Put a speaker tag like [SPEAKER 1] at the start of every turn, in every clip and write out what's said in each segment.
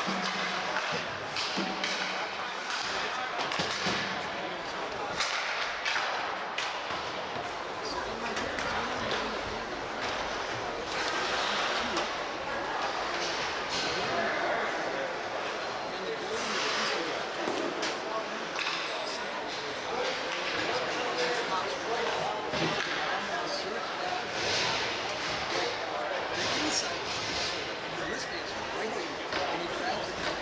[SPEAKER 1] The inside, the wristbands are right there, and he grabs it.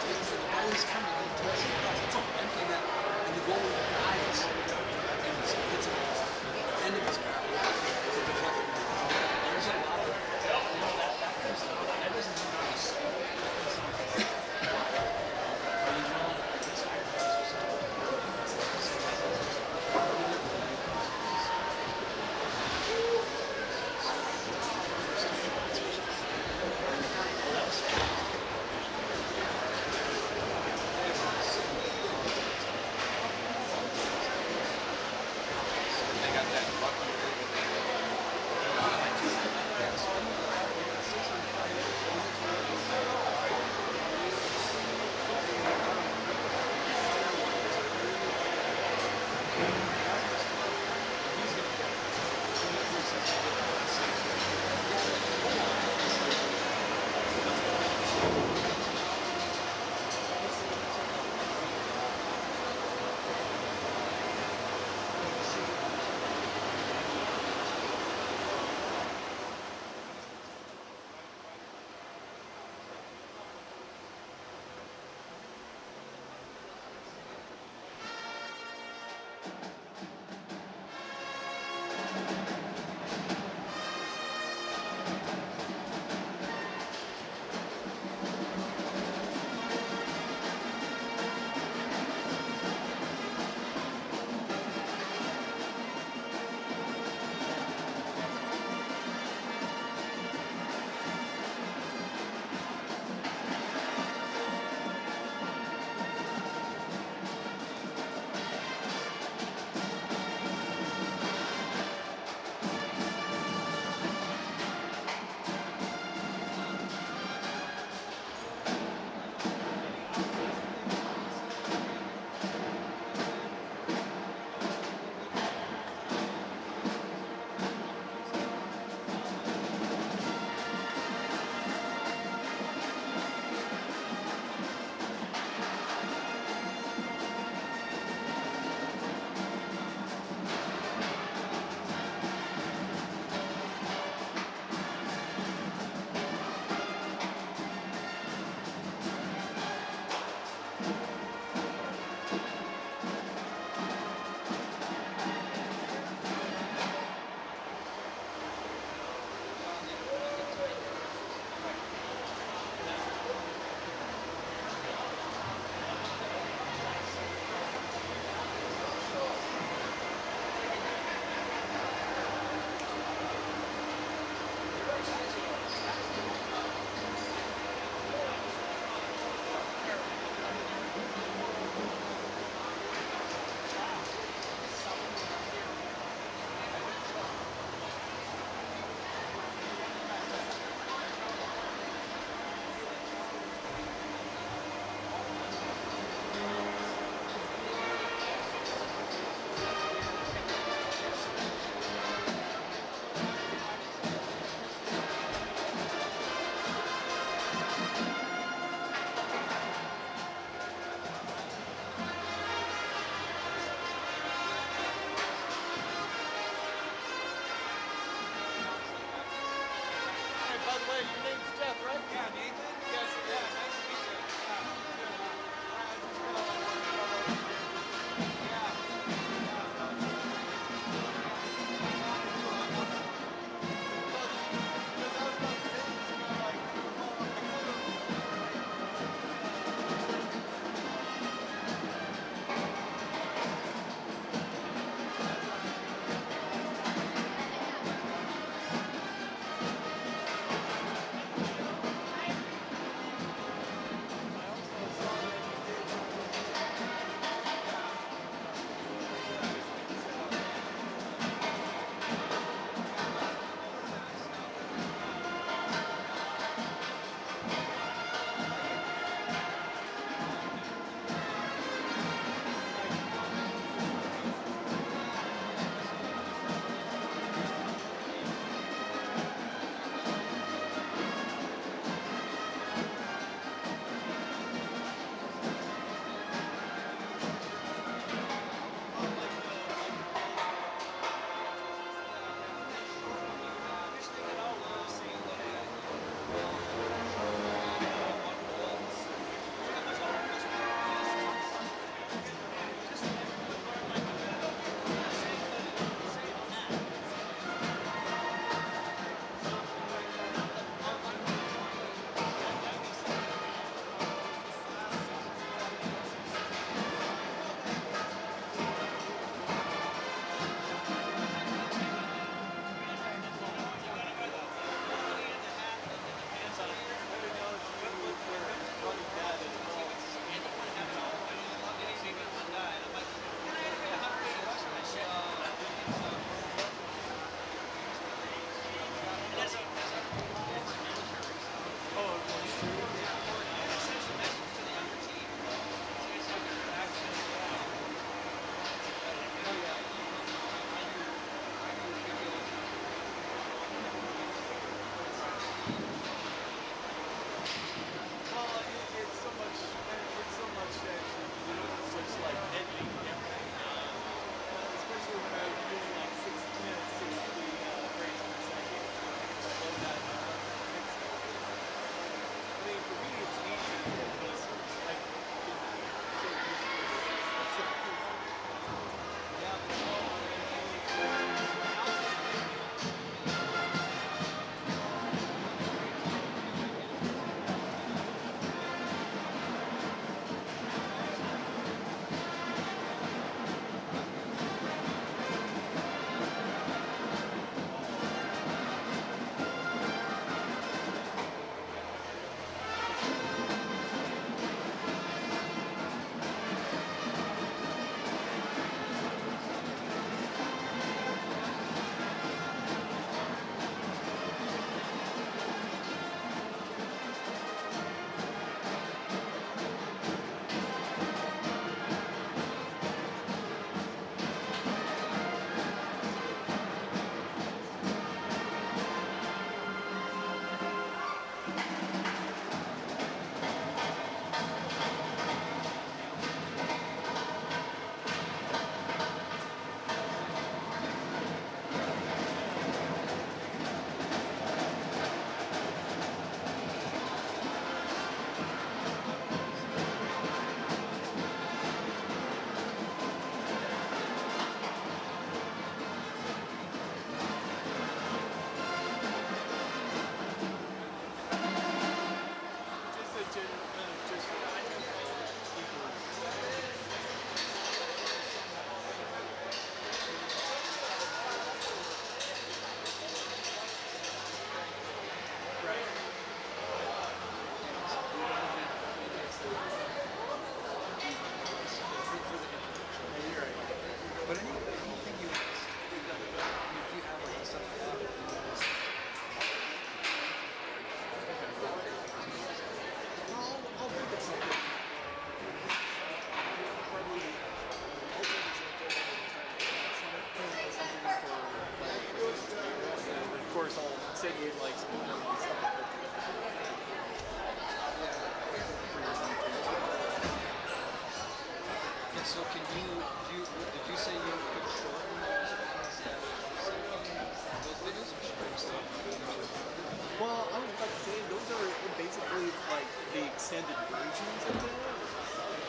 [SPEAKER 1] things into it.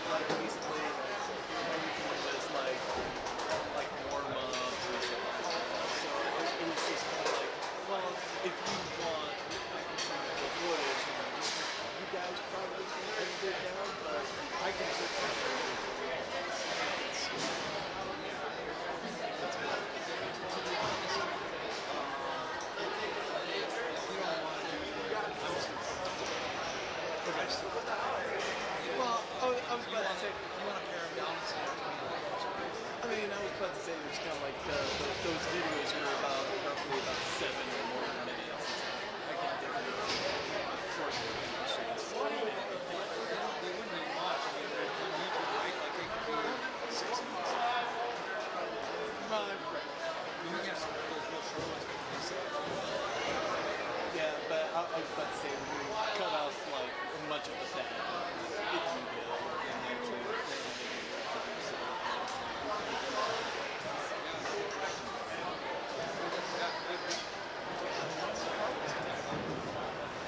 [SPEAKER 1] Like basically, everything was like warm ups and stuff like that. So it was just kind of like, well, if you want, I can send you the footage. You guys probably can edit it down, but I can just well, I was about to say,
[SPEAKER 2] you want to pare them down
[SPEAKER 1] I mean, I was about to say it's kind of like those videos were about roughly about 7 or more minutes. I can definitely shorten the machines.
[SPEAKER 2] They wouldn't be much. I mean, they're on YouTube, right? Like they could be 6 minutes.
[SPEAKER 1] Right.
[SPEAKER 2] You can have some of those real short ones.
[SPEAKER 1] Yeah, but I was about to say we cut off like much of the fat, if you will, and actually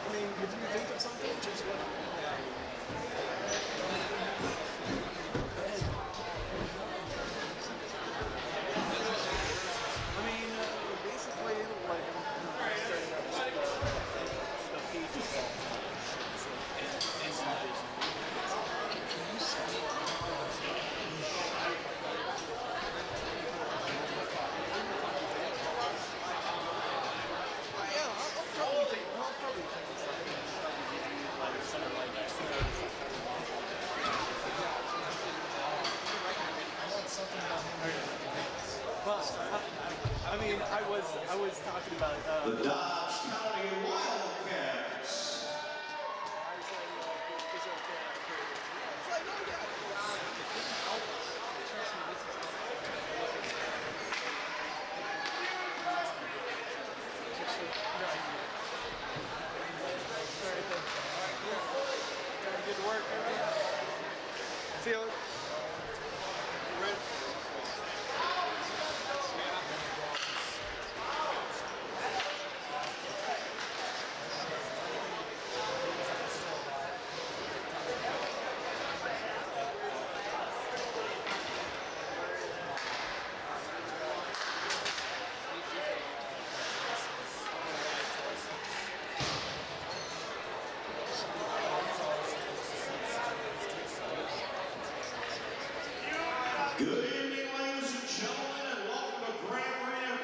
[SPEAKER 1] I mean, if you think of something, just let me know. I mean, basically, like, starting up the pages and Intermission. I'll probably think of something like something like that.
[SPEAKER 2] I want something about him.
[SPEAKER 1] Well, I mean, I was talking about
[SPEAKER 3] the Dodge County Wildcats.
[SPEAKER 1] I was like, is it okay? It's like, oh yeah.
[SPEAKER 2] If they can help us, trust me, this is
[SPEAKER 1] Gotta get to work, see you. Ready?
[SPEAKER 3] Good evening, ladies and gentlemen, and welcome to Grand Arena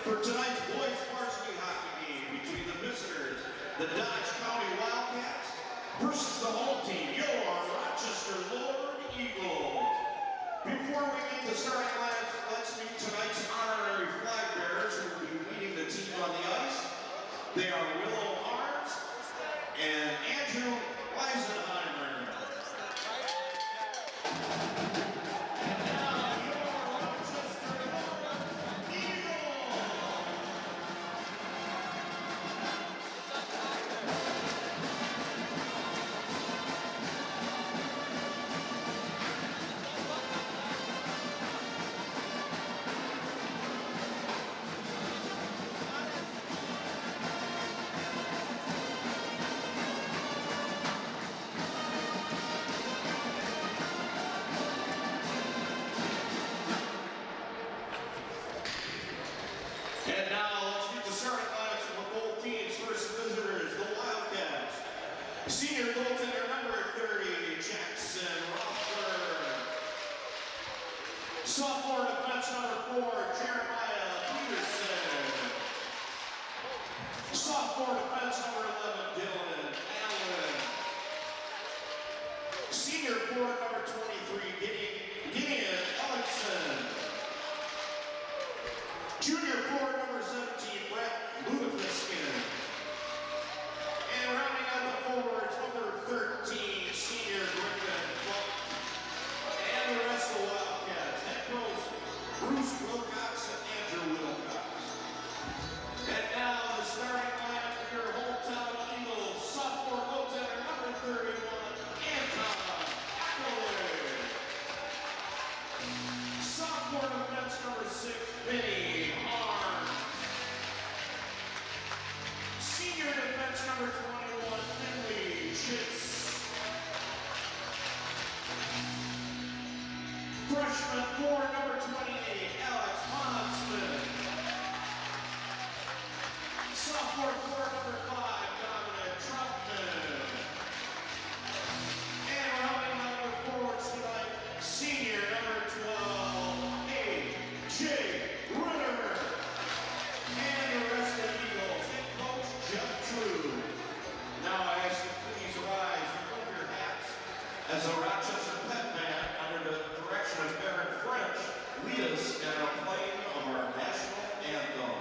[SPEAKER 3] for tonight's boys varsity hockey game between the visitors, the Dodge County Wildcats, versus the home team, your Rochester Lord Eagles. Before we meet the starting lineup, let's meet tonight's honorary flag bearers who will be leading the team on the ice. They are Willow Arms and Andrew Weisenheimer. And now let's get the starting lineups for both teams. First visitors, the Wildcats. Senior goaltender number 30, Jackson Rothberg. Sophomore defense number 4, Jeremiah Peterson. Sophomore defense number 11, Dylan Allen. Senior forward number 23, Gideon Ellison. Junior forward number 17, Brett Ludefiskin. And rounding out the forwards, number 13, senior Griffin Funk. And the rest of the Wildcats, head coach Bruce Wilcox and Andrew Wilcox. And now the starting lineup for your hometown Eagles, sophomore goaltender number 31, Anton Ackley. Sophomore defense number 6, Vinny Arms. Freshman 4, number 28, Alex Monson. Sophomore 4, number 5, Dominic Troutman. And rounding out the forwards tonight, senior number 12, A.J. Ritter. And the rest of the Eagles, head coach Jeff True. Now I ask you please rise and put your hats as a Rochester Pet Band under the direction of Aaron French lead us in our playing of our national anthem.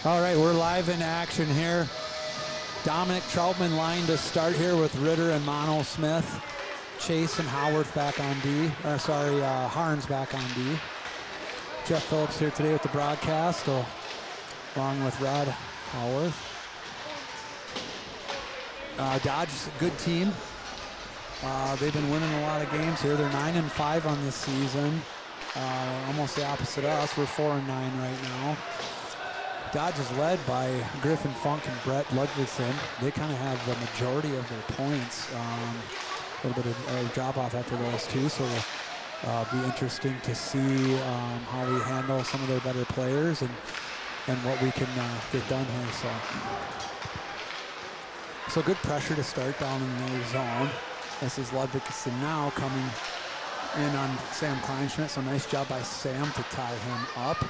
[SPEAKER 4] All right, we're live in action here. Dominic Troutman line to start here with Ritter and Mono Smith. Chase and Howard back on D. Harns back on D. Jeff Phillips here today with the broadcast, along with Rod Howard. Dodge, good team. They've been winning a lot of games here. They're 9-5 on this season. Almost the opposite of us. We're 4-9 right now. Dodge is led by Griffin Funk and Brett Ludvigson. They kind of have the majority of their points. A little bit of a drop off after those two, so it'll be interesting to see how we handle some of their better players and what we can get done here. So good pressure to start down in their zone. This is Ludvigson now coming in on Sam Kleinschmidt, so nice job by Sam to tie him up.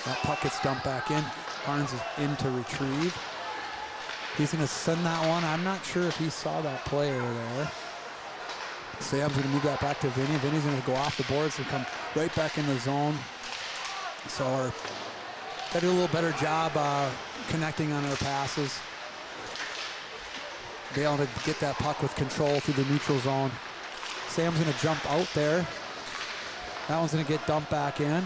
[SPEAKER 4] That puck gets dumped back in. Harns is in to retrieve. He's going to send that one. I'm not sure if he saw that player there. Sam's going to move that back to Vinny. Vinny's going to go off the boards and come right back in the zone. So we're got to do a little better job connecting on our passes. Be able to get that puck with control through the neutral zone. Sam's going to jump out there. That one's going to get dumped back in.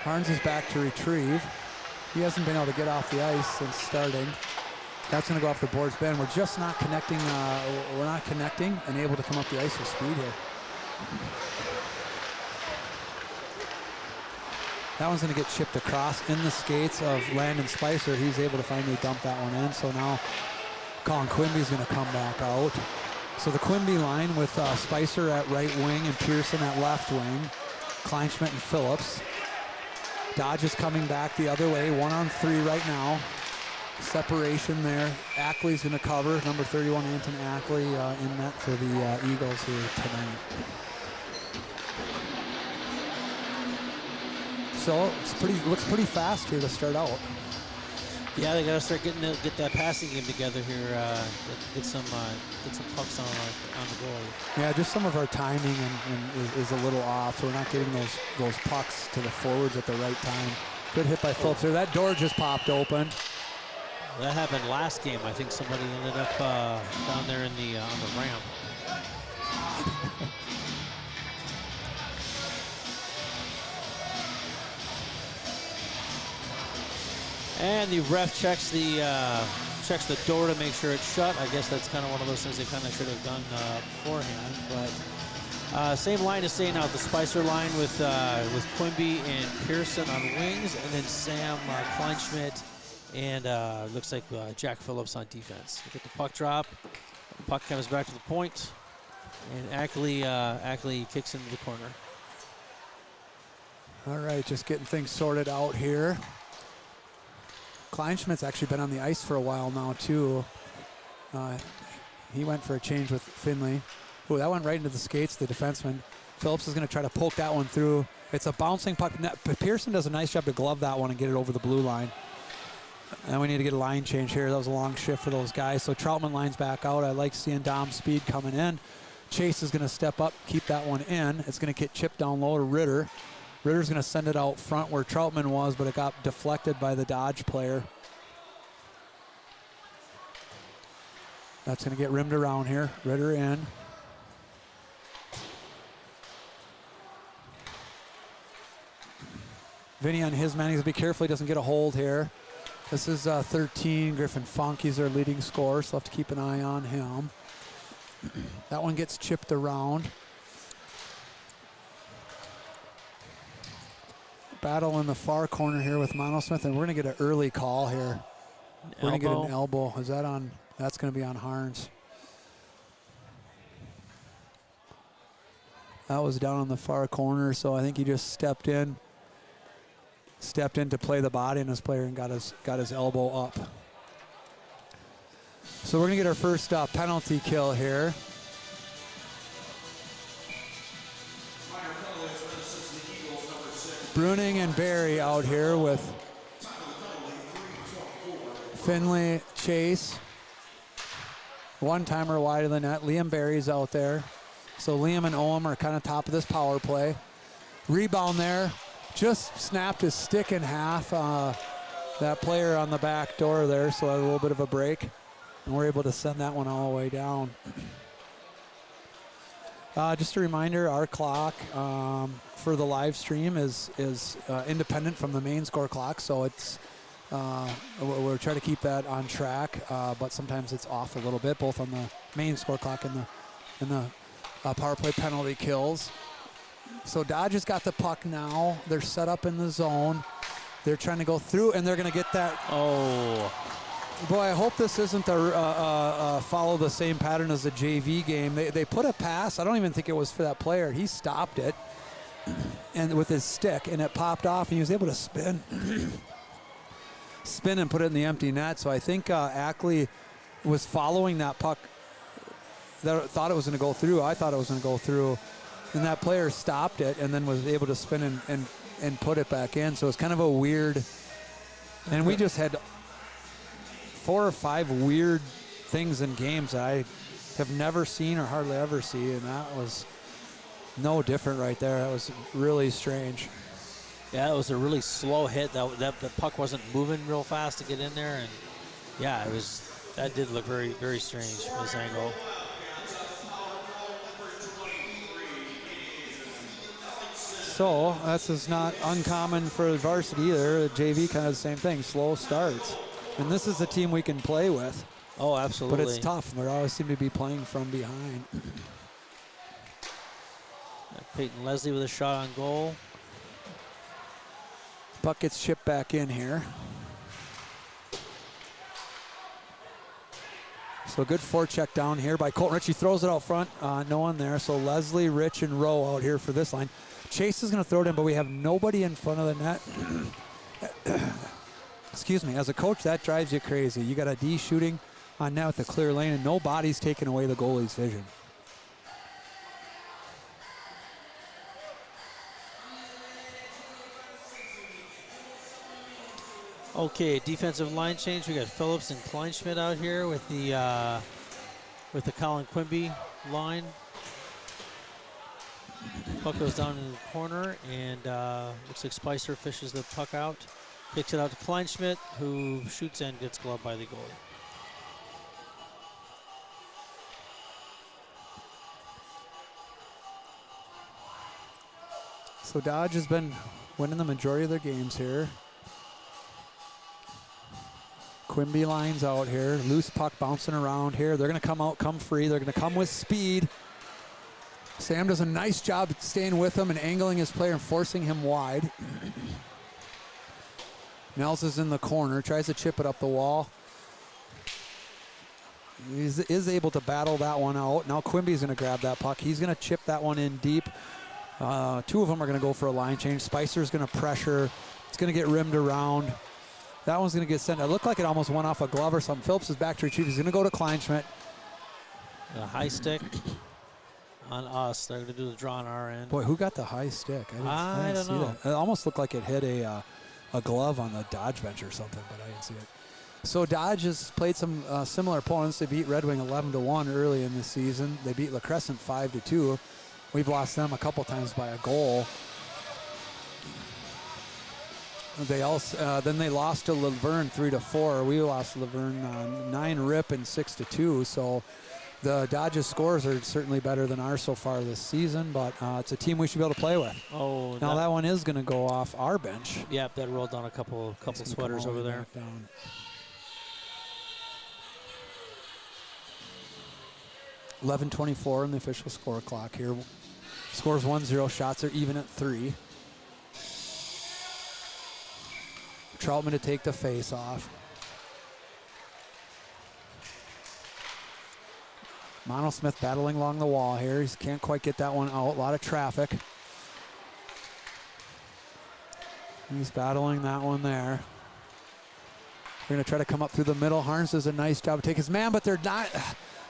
[SPEAKER 4] Harns is back to retrieve. He hasn't been able to get off the ice since starting. That's going to go off the boards. Ben, we're just not connecting. We're not connecting and able to come up the ice with speed here. That one's going to get chipped across in the skates of Landon Spicer. He's able to finally dump that one in. So now Colin Quimby's going to come back out. So the Quimby line with Spicer at right wing and Pearson at left wing. Kleinschmidt and Phillips. Dodge is coming back the other way, 1-on-3 right now. Separation there. Ackley's going to cover, number 31, Anton Ackley in net for the Eagles here tonight. So it's looks pretty fast here to start out.
[SPEAKER 5] Yeah, they got to start get that passing game together here. Get some pucks on the goalie.
[SPEAKER 4] Yeah, just some of our timing is a little off. So we're not getting those pucks to the forwards at the right time. Good hit by Phillips there. That door just popped open.
[SPEAKER 5] That happened last game. I think somebody ended up down there on the ramp. And the ref checks the door to make sure it's shut. I guess that's kind of one of those things they kind of should have done beforehand. But same line is staying out. The Spicer line with Quimby and Pearson on wings, and then Sam Kleinschmidt and looks like Jack Phillips on defense. We get the puck drop. The puck comes back to the point, and Ackley kicks into the corner.
[SPEAKER 4] All right, just getting things sorted out here. Kleinschmidt's actually been on the ice for a while now, too. He went for a change with Finley. Oh, that went right into the skates, the defenseman. Phillips is going to try to poke that one through. It's a bouncing puck. Pearson does a nice job to glove that one and get it over the blue line. And we need to get a line change here. That was a long shift for those guys. So Troutman lines back out. I like seeing Dom's speed coming in. Chase is going to step up, keep that one in. It's going to get chipped down low to Ritter. Ritter's going to send it out front where Troutman was, but it got deflected by the Dodge player. That's going to get rimmed around here. Ritter in. Vinny on his man. He's going to be careful he doesn't get a hold here. This is 13. Griffin Funk. He's our leading scorer, so we'll have to keep an eye on him. That one gets chipped around. Battle in the far corner here with Monosmith, and we're going to get an early call here. We're going to get an elbow. Is that on? That's going to be on Harns. That was down on the far corner, so I think he just stepped in to play the body in his player and got his elbow up. So we're going to get our first penalty kill here. Bruning and Barry out here with Finley, Chase. One-timer wide of the net. Liam Barry's out there. So Liam and Owen are kind of top of this power play. Rebound there. Just snapped his stick in half. That player on the back door there, so a little bit of a break. And we're able to send that one all the way down. Just a reminder, our clock for the live stream is independent from the main score clock, so it's we're trying to keep that on track, but sometimes it's off a little bit, both on the main score clock and the power play penalty kills. So Dodge has got the puck now. They're set up in the zone. They're trying to go through, and they're going to get that.
[SPEAKER 5] Oh.
[SPEAKER 4] Boy, I hope this isn't follow the same pattern as the JV game. They put a pass. I don't even think it was for that player. He stopped it and with his stick, and it popped off, and he was able to spin and put it in the empty net. So I think Ackley was following that puck. That thought it was going to go through. I thought it was going to go through. And that player stopped it and then was able to spin and put it back in. So it's kind of a weird. And we just had 4 or 5 weird things in games that I have never seen or hardly ever see, and that was no different right there. That was really strange.
[SPEAKER 5] Yeah, it was a really slow hit. That the puck wasn't moving real fast to get in there, and yeah, that did look very, very strange from this angle.
[SPEAKER 4] So this is not uncommon for Varsity either. The JV kind of the same thing, slow starts. And this is a team we can play with.
[SPEAKER 5] Oh, absolutely.
[SPEAKER 4] But it's tough. They always seem to be playing from behind.
[SPEAKER 5] Peyton Leslie with a shot on goal.
[SPEAKER 4] Puck gets chipped back in here. So good forecheck down here by Colton Rich. He throws it out front, no one there. So Leslie, Rich, and Rowe out here for this line. Chase is going to throw it in, but we have nobody in front of the net. Excuse me. As a coach, that drives you crazy. You got a D shooting on net with the clear lane, and nobody's taking away the goalie's vision.
[SPEAKER 5] Okay, defensive line change. We got Phillips and Kleinschmidt out here with the Colin Quimby line. Puck goes down in the corner, and looks like Spicer fishes the puck out, kicks it out to Kleinschmidt, who shoots and gets gloved by the goalie.
[SPEAKER 4] So Dodge has been winning the majority of their games here. Quimby lines out here. Loose puck bouncing around here. They're going to come free. They're going to come with speed. Sam does a nice job staying with him and angling his player and forcing him wide. Nels is in the corner. Tries to chip it up the wall. He is able to battle that one out. Now Quimby's going to grab that puck. He's going to chip that one in deep. Two of them are going to go for a line change. Spicer's going to pressure. It's going to get rimmed around. That one's going to get sent. It looked like it almost went off a glove or something. Phillips is back to retrieve. He's going to go to Kleinschmidt.
[SPEAKER 5] A high stick on us. They're going to do the draw on our end.
[SPEAKER 4] Boy, who got the high stick? I didn't see
[SPEAKER 5] know.
[SPEAKER 4] that. It almost looked like it hit a glove on the Dodge bench or something, but I didn't see it. So Dodge has played some similar opponents. They beat Red Wing 11-1 early in the season. They beat La Crescent 5-2. We've lost them a couple times by a goal. They also then they lost to Laverne 3-4. We lost to Laverne 9-rip and 6-2. So the Dodgers scores are certainly better than ours so far this season, but it's a team we should be able to play with.
[SPEAKER 5] Oh,
[SPEAKER 4] now that one is going to go off our bench.
[SPEAKER 5] Yep, that rolled down a couple sweaters over there.
[SPEAKER 4] Down. $11:24 in the official score clock here. Scores 1-0. Shots are even at 3. Troutman to take the face off. Mono Smith battling along the wall here. He can't quite get that one out. A lot of traffic. He's battling that one there. They're going to try to come up through the middle. Harns does a nice job to take his man, but they're not.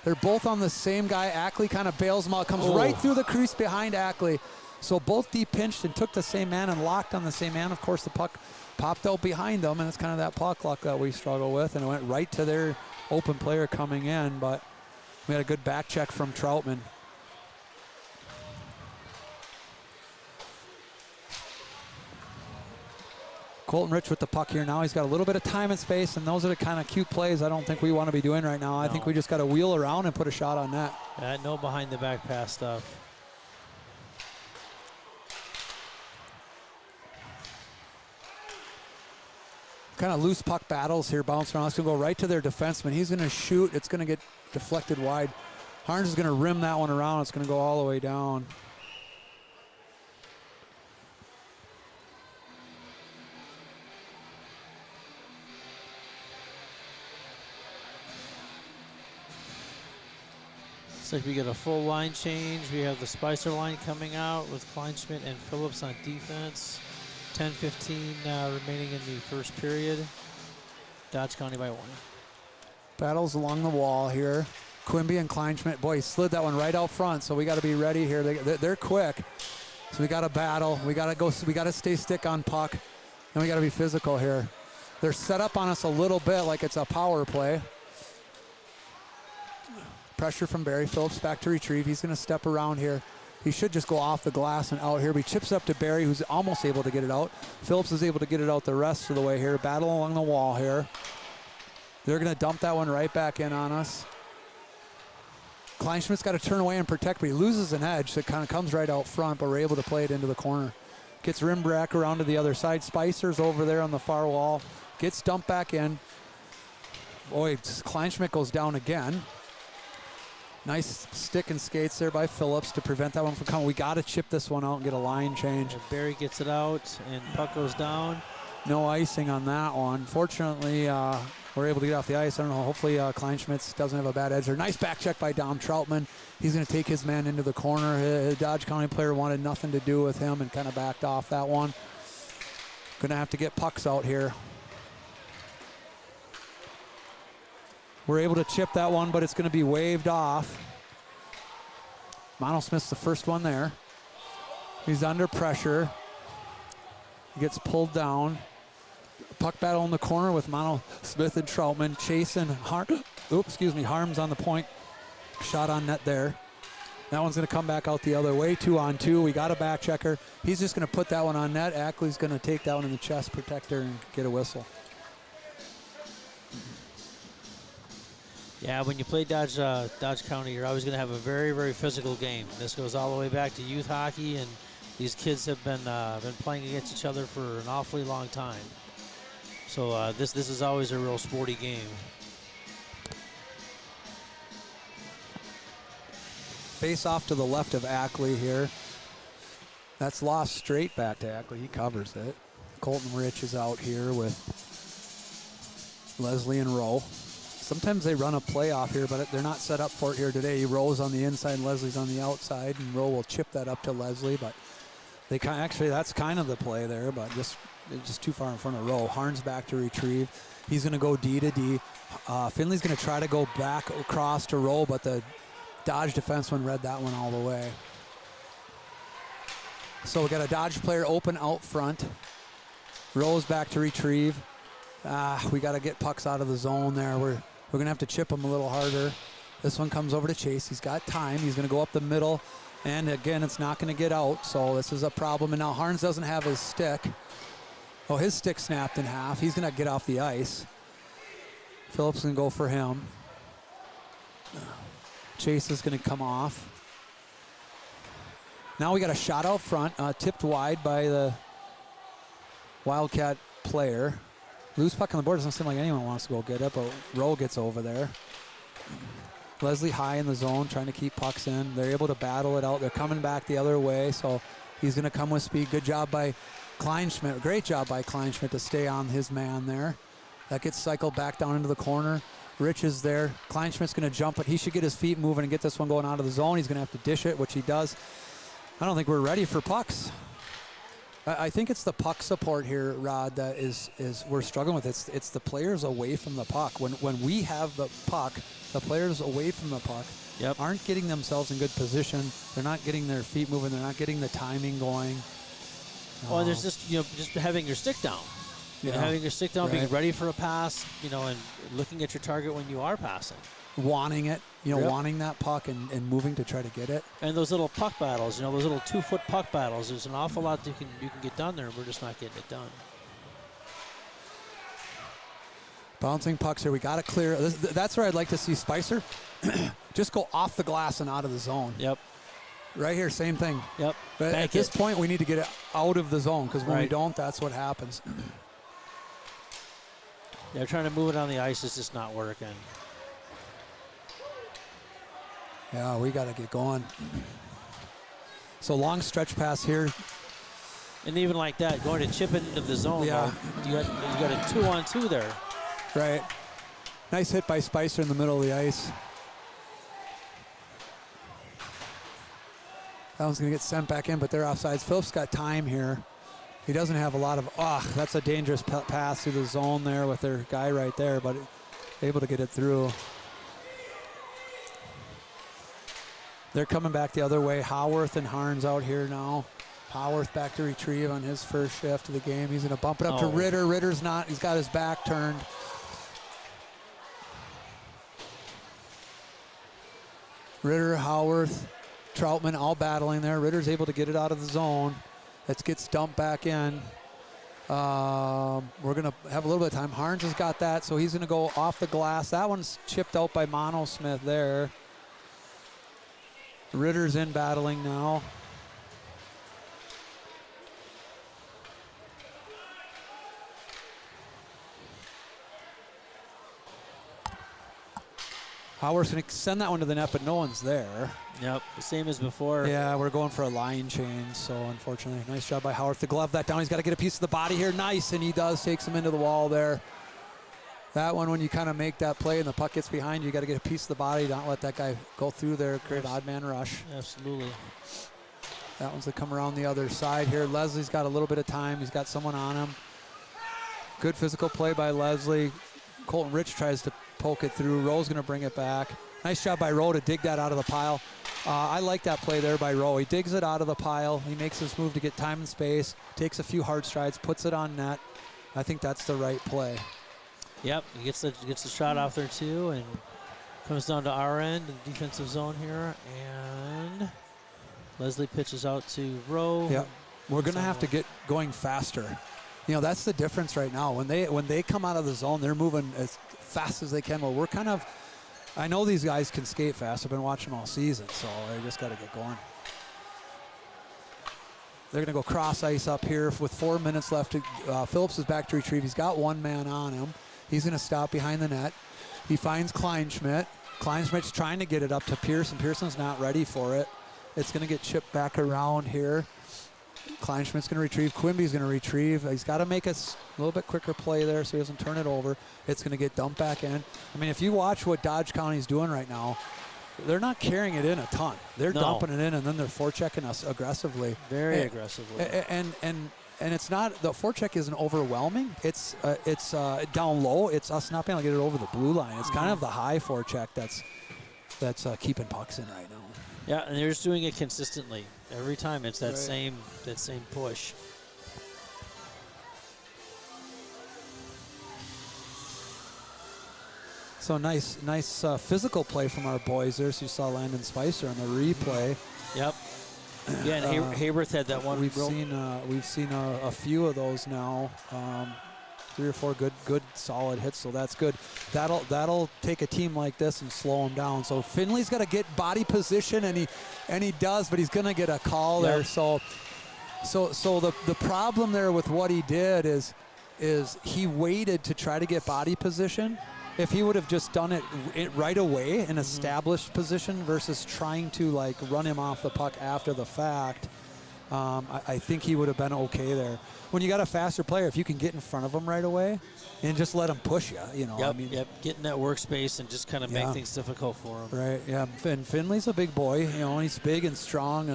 [SPEAKER 4] They're both on the same guy. Ackley kind of bails him out. Comes right through the crease behind Ackley. So both de-pinched and took the same man and locked on the same man. Of course, the puck popped out behind them, and it's kind of that puck luck that we struggle with, and it went right to their open player coming in, but we had a good back check from Troutman. Colton Rich with the puck here now. He's got a little bit of time and space, and those are the kind of cute plays I don't think we want to be doing right now. No. I think we just got to wheel around and put a shot on net.
[SPEAKER 5] Yeah, no behind the back pass stuff.
[SPEAKER 4] Kind of loose puck battles here, bouncing around. It's going to go right to their defenseman. He's going to shoot. It's going to get deflected wide. Harns is going to rim that one around. It's going to go all the way down.
[SPEAKER 5] Looks like we get a full line change. We have the Spicer line coming out with Kleinschmidt and Phillips on defense. 10:15 remaining in the first period. Dodge County by 1.
[SPEAKER 4] Battles along the wall here. Quimby and Kleinschmidt. Boy, he slid that one right out front, so we got to be ready here. They're quick, so we got to battle. We got to go. We got to stay stick on puck, and we got to be physical here. They're set up on us a little bit like it's a power play. Pressure from Barry. Phillips back to retrieve. He's going to step around here. He should just go off the glass and out here. But he chips up to Barry, who's almost able to get it out. Phillips is able to get it out the rest of the way here. Battle along the wall here. They're going to dump that one right back in on us. Kleinschmidt's got to turn away and protect, but he loses an edge, so it kind of comes right out front, but we're able to play it into the corner. Gets rim back around to the other side. Spicer's over there on the far wall. Gets dumped back in. Boy, Kleinschmidt goes down again. Nice stick and skates there by Phillips to prevent that one from coming. We got to chip this one out and get a line change.
[SPEAKER 5] And Barry gets it out, and puck goes down.
[SPEAKER 4] No icing on that one. Fortunately, we're able to get off the ice. I don't know. Hopefully Kleinschmidt doesn't have a bad edge there. Nice back check by Dom Troutman. He's going to take his man into the corner. His Dodge County player wanted nothing to do with him and kind of backed off that one. Going to have to get pucks out here. We're able to chip that one, but it's going to be waved off. Mono Smith's the first one there. He's under pressure. He gets pulled down. Puck battle in the corner with Mono Smith and Troutman. Chasing Harms on the point. Shot on net there. That one's going to come back out the other way. 2-on-2. We got a back checker. He's just going to put that one on net. Ackley's going to take that one in the chest protector and get a whistle.
[SPEAKER 5] Yeah, when you play Dodge County, you're always going to have a very, very physical game. This goes all the way back to youth hockey, and these kids have been playing against each other for an awfully long time. So this is always a real sporty game.
[SPEAKER 4] Face off to the left of Ackley here. That's lost straight back to Ackley. He covers it. Colton Rich is out here with Leslie and Rowe. Sometimes they run a playoff here, but they're not set up for it here today. Rowe's on the inside, Leslie's on the outside, and Rowe will chip that up to Leslie, but they actually that's kind of the play there, but just too far in front of Rowe. Harns back to retrieve. He's going to go D to D. Finley's going to try to go back across to Rowe, but the Dodge defenseman read that one all the way. So we got a Dodge player open out front. Rowe's back to retrieve. We got to get pucks out of the zone there. We're going to have to chip him a little harder. This one comes over to Chase. He's got time. He's going to go up the middle. And again, it's not going to get out. So this is a problem. And now Harns doesn't have his stick. Oh, his stick snapped in half. He's going to get off the ice. Phillips going to go for him. Chase is going to come off. Now we got a shot out front, tipped wide by the Wildcat player. Loose puck on the board. Doesn't seem like anyone wants to go get it, but Rowe gets over there. Leslie high in the zone, trying to keep pucks in. They're able to battle it out. They're coming back the other way, so he's going to come with speed. Good job by Kleinschmidt. Great job by Kleinschmidt to stay on his man there. That gets cycled back down into the corner. Rich is there. Kleinschmidt's going to jump it. He should get his feet moving and get this one going out of the zone. He's going to have to dish it, which he does. I don't think we're ready for pucks. I think it's the puck support here, Rod, that is we're struggling with. It's the players away from the puck. When we have the puck, the players away from the puck aren't getting themselves in good position. They're not getting their feet moving. They're not getting the timing going.
[SPEAKER 5] Well, there's just having your stick down. Having your stick down, being ready for a pass, and looking at your target when you are passing.
[SPEAKER 4] Wanting it, wanting that puck and moving to try to get it.
[SPEAKER 5] And those little puck battles, those little 2-foot puck battles, there's an awful lot you can get done there, and we're just not getting it done.
[SPEAKER 4] Bouncing pucks here. We got to clear. That's where I'd like to see Spicer just go off the glass and out of the zone.
[SPEAKER 5] Yep.
[SPEAKER 4] Right here, same thing.
[SPEAKER 5] Yep.
[SPEAKER 4] But at this point, we need to get it out of the zone because when we don't, that's what happens.
[SPEAKER 5] Yeah, trying to move it on the ice is just not working.
[SPEAKER 4] Yeah, we got to get going. So long stretch pass here.
[SPEAKER 5] And even like that, going to chip it into the zone.
[SPEAKER 4] Yeah.
[SPEAKER 5] You got a 2-on-2 there.
[SPEAKER 4] Right. Nice hit by Spicer in the middle of the ice. That one's going to get sent back in, but they're offsides. Phillips got time here. He doesn't have a lot of, that's a dangerous pass through the zone there with their guy right there, but able to get it through. They're coming back the other way. Howarth and Harns out here now. Howarth back to retrieve on his first shift of the game. He's going to bump it up to Ritter. Ritter's not. He's got his back turned. Ritter, Howarth, Troutman all battling there. Ritter's able to get it out of the zone. That gets dumped back in. We're going to have a little bit of time. Harns has got that, so he's going to go off the glass. That one's chipped out by Mono Smith there. Ritter's in battling now. Howard's going to send that one to the net, but no one's there.
[SPEAKER 5] Yep, same as before.
[SPEAKER 4] Yeah, we're going for a line change, so unfortunately. Nice job by Howard to glove that down. He's got to get a piece of the body here. Nice, and he does. Takes him into the wall there. That one, when you kind of make that play and the puck gets behind you, got to get a piece of the body, not let that guy go through there, create odd man rush.
[SPEAKER 5] Absolutely.
[SPEAKER 4] That one's to come around the other side here. Leslie's got a little bit of time. He's got someone on him. Good physical play by Leslie. Colton Rich tries to poke it through. Rowe's going to bring it back. Nice job by Rowe to dig that out of the pile. I like that play there by Rowe. He digs it out of the pile. He makes his move to get time and space, takes a few hard strides, puts it on net. I think that's the right play.
[SPEAKER 5] Yep, he gets the shot off there too, and comes down to our end, the defensive zone here, and Leslie pitches out to Rowe.
[SPEAKER 4] Yep, we're going to have to get going faster. You know, that's the difference right now. When they come out of the zone, they're moving as fast as they can. Well, we're kind of, I know these guys can skate fast. I've been watching them all season, so I just got to get going. They're going to go cross ice up here with 4 minutes left. Phillips is back to retrieve. He's got one man on him. He's going to stop behind the net. He finds Kleinschmidt. Kleinschmidt's trying to get it up to Pearson. Pearson's not ready for it. It's going to get chipped back around here. Kleinschmidt's going to retrieve. Quimby's going to retrieve. He's got to make a little bit quicker play there so he doesn't turn it over. It's going to get dumped back in. I mean, if you watch what Dodge County's doing right now, they're not carrying it in a ton. They're dumping it in, and then they're forechecking us aggressively.
[SPEAKER 5] Very aggressively.
[SPEAKER 4] And it's not, the forecheck isn't overwhelming. It's down low. It's us not being able to get it over the blue line. It's kind of the high forecheck that's keeping pucks in right now.
[SPEAKER 5] Yeah, and they're just doing it consistently. Every time it's that same push.
[SPEAKER 4] So nice physical play from our boys there. So you saw Landon Spicer on the replay.
[SPEAKER 5] Yep. Yeah, and Hayworth had that one.
[SPEAKER 4] We've seen a few of those now. 3 or 4 good solid hits, so that's good. That'll take a team like this and slow them down. So Finley's got to get body position, and he does, but he's going to get a call there. So the problem there with what he did is he waited to try to get body position. If he would have just done it right away in established position versus trying to like run him off the puck after the fact, I think he would have been okay there. When you got a faster player, if you can get in front of him right away and just let him push you, you know.
[SPEAKER 5] Yep, get in that workspace and just kind of make things difficult for him.
[SPEAKER 4] Right, yeah. And Finley's a big boy, you know, he's big and strong.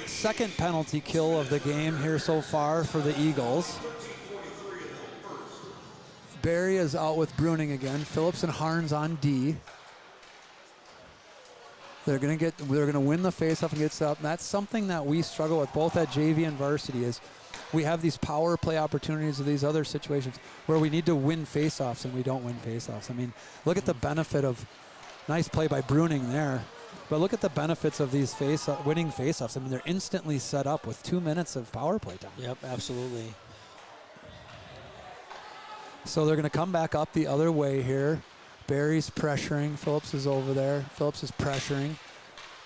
[SPEAKER 4] Second penalty kill of the game here so far for the Eagles. Barry is out with Bruning again. Phillips and Harns on D. They're gonna win the faceoff and get set up. And that's something that we struggle with both at JV and varsity is we have these power play opportunities of these other situations where we need to win faceoffs and we don't win faceoffs. I mean, look at the benefit of nice play by Bruning there. But look at the benefits of these winning faceoffs. I mean, they're instantly set up with 2 minutes of power play time.
[SPEAKER 5] Yep, absolutely.
[SPEAKER 4] So they're going to come back up the other way here. Barry's pressuring. Phillips is over there. Phillips is pressuring.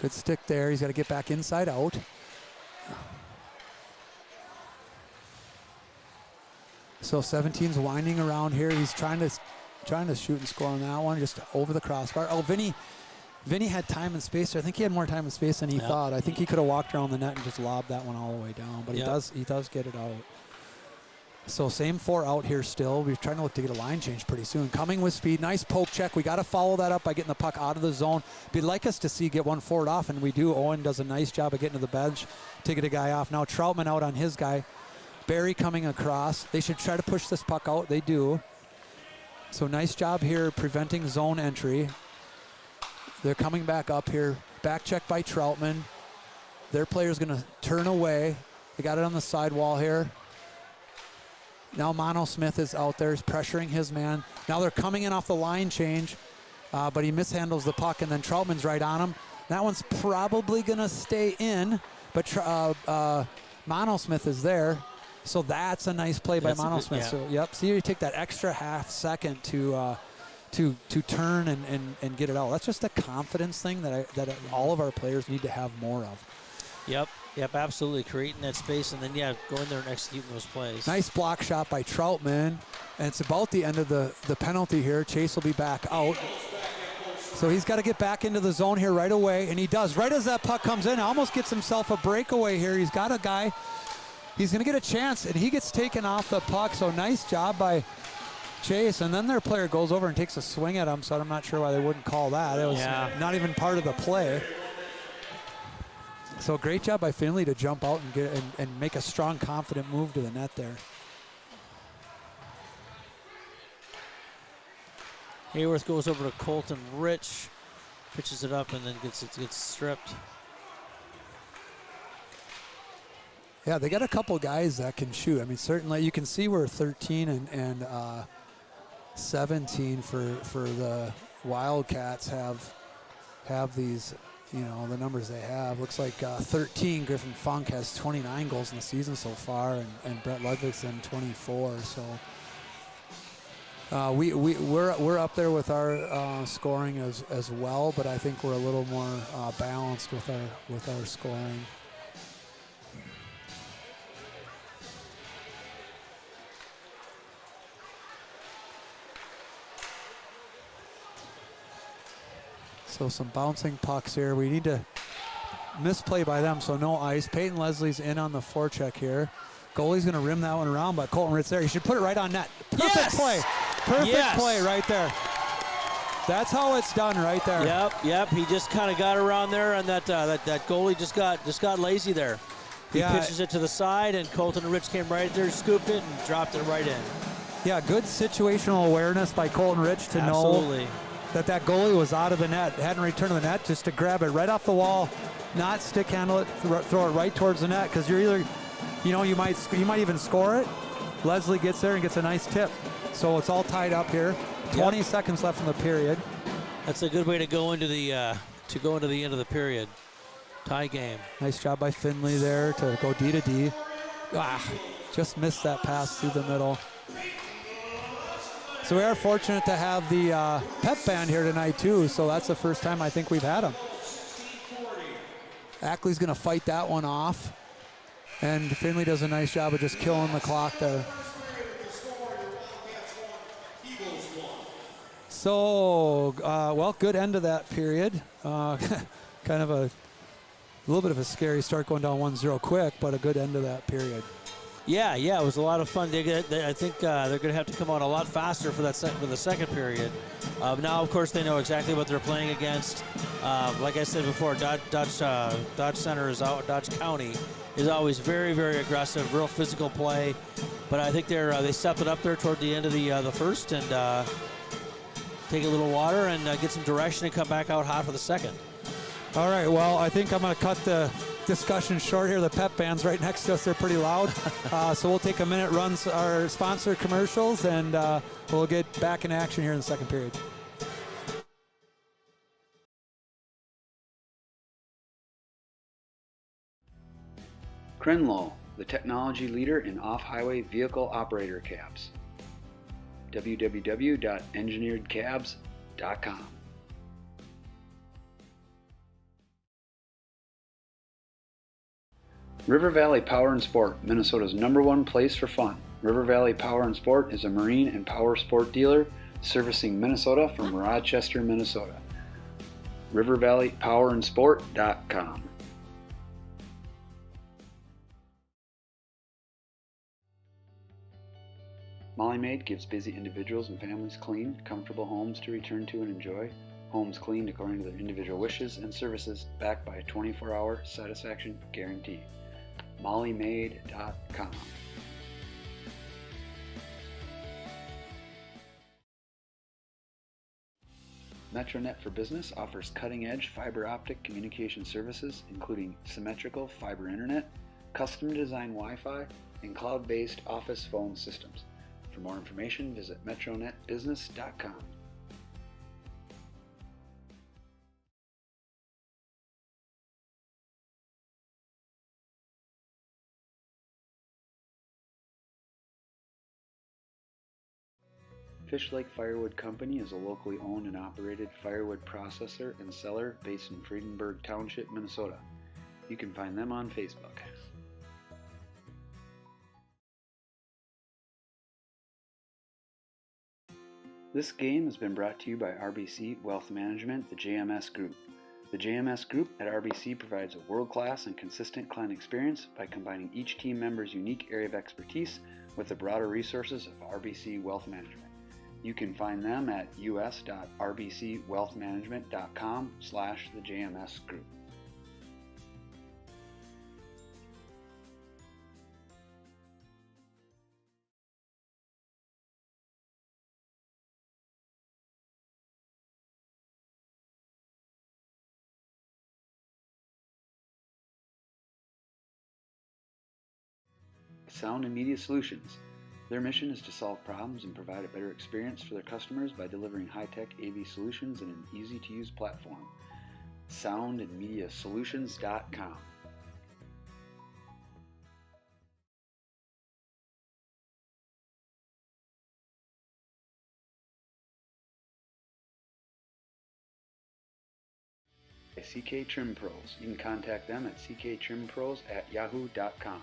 [SPEAKER 4] Good stick there. He's got to get back inside out. So 17's winding around here. He's trying to shoot and score on that one, just over the crossbar. Oh, Vinny had time and space there. I think he had more time and space than he thought. I think he could have walked around the net and just lobbed that one all the way down. But he does get it out. So same 4 out here still. We're trying to look to get a line change pretty soon. Coming with speed. Nice poke check. We got to follow that up by getting the puck out of the zone. We'd like us to see get one forward off, and we do. Owen does a nice job of getting to the bench, taking a guy off. Now Troutman out on his guy. Barry coming across. They should try to push this puck out. They do. So nice job here preventing zone entry. They're coming back up here. Back check by Troutman. Their player's going to turn away. They got it on the sidewall here. Now Mono Smith is out there. He's pressuring his man. Now they're coming in off the line change, but he mishandles the puck, and then Troutman's right on him. That one's probably going to stay in, but Mono Smith is there. So that's a nice play by Mono Smith. Yeah. So, yep, see, you take that extra half second to turn and get it out. That's just a confidence thing that all of our players need to have more of.
[SPEAKER 5] Yep, absolutely. Creating that space and then, going there and executing those plays.
[SPEAKER 4] Nice block shot by Troutman. And it's about the end of the penalty here. Chase will be back out. So he's got to get back into the zone here right away, and he does. Right as that puck comes in, almost gets himself a breakaway here. He's got a guy He's going to get a chance, and he gets taken off the puck. So nice job by Chase. And then their player goes over and takes a swing at him, so I'm not sure why they wouldn't call that. It was not even part of the play. So great job by Finley to jump out and get and make a strong, confident move to the net there.
[SPEAKER 5] Hayworth goes over to Colton Rich, pitches it up, and then gets stripped.
[SPEAKER 4] Yeah, they got a couple guys that can shoot. I mean, certainly you can see where 13 and 17 for the Wildcats have these, you know, the numbers they have. Looks like 13, Griffin Funk has 29 goals in the season so far, and Brett Ludvigsen 24. So we're up there with our scoring as well, but I think we're a little more balanced with our scoring. So some bouncing pucks here. We need to misplay by them, so no ice. Peyton Leslie's in on the forecheck here. Goalie's going to rim that one around, but Colton Ritz there. He should put it right on net. Perfect play. Perfect play right there. That's how it's done right there.
[SPEAKER 5] Yep. He just kind of got around there, and that goalie just got lazy there. He pitches it to the side, and Colton Rich came right there, scooped it, and dropped it right in.
[SPEAKER 4] Yeah, good situational awareness by Colton Rich to know that goalie was out of the net, hadn't returned to the net, just to grab it right off the wall, not stick handle it, throw it right towards the net, because you're either, you know, you might even score it. Leslie gets there and gets a nice tip. So it's all tied up here. 20 seconds left in the period.
[SPEAKER 5] That's a good way to go into the end of the period. Tie game.
[SPEAKER 4] Nice job by Finley there to go D to D. Just missed that pass through the middle. So we are fortunate to have the pep band here tonight too, so that's the first time I think we've had them. Ackley's going to fight that one off, and Finley does a nice job of just killing the clock there. So, well, good end of that period. Kind of a little bit of a scary start going down 1-0 quick, but a good end of that period.
[SPEAKER 5] Yeah, it was a lot of fun. I think they're going to have to come out a lot faster for the second period. Now, of course, they know exactly what they're playing against. Like I said before, Dodge Center is out. Dodge County is always very, very aggressive, real physical play. But I think they stepped it up there toward the end of the first and take a little water and get some direction and come back out hot for the second.
[SPEAKER 4] All right, well, I think I'm going to cut the discussion short here. The pep band's right next to us. They're pretty loud. So we'll take a minute, run our sponsor commercials, and we'll get back in action here in the second period.
[SPEAKER 6] Crenlo, the technology leader in off-highway vehicle operator cabs. www.engineeredcabs.com. River Valley Power and Sport, Minnesota's #1 place for fun. River Valley Power and Sport is a marine and power sport dealer servicing Minnesota from Rochester, Minnesota. rivervalleypowerandsport.com. Molly Maid gives busy individuals and families clean, comfortable homes to return to and enjoy. Homes cleaned according to their individual wishes and services, backed by a 24-hour satisfaction guarantee. mollymaid.com. MetroNet for Business offers cutting-edge fiber optic communication services, including symmetrical fiber internet, custom-designed Wi-Fi, and cloud-based office phone systems. For more information, visit metronetbusiness.com. Fish Lake Firewood Company is a locally owned and operated firewood processor and seller based in Friedenberg Township, Minnesota. You can find them on Facebook. This game has been brought to you by RBC Wealth Management, the JMS Group. The JMS Group at RBC provides a world-class and consistent client experience by combining each team member's unique area of expertise with the broader resources of RBC Wealth Management. You can find them at us.rbcwealthmanagement.com/the JMS Group. Sound and Media Solutions. Their mission is to solve problems and provide a better experience for their customers by delivering high-tech AV solutions in an easy-to-use platform. soundandmediasolutions.com. CK Trim Pros. You can contact them at cktrimpros@yahoo.com.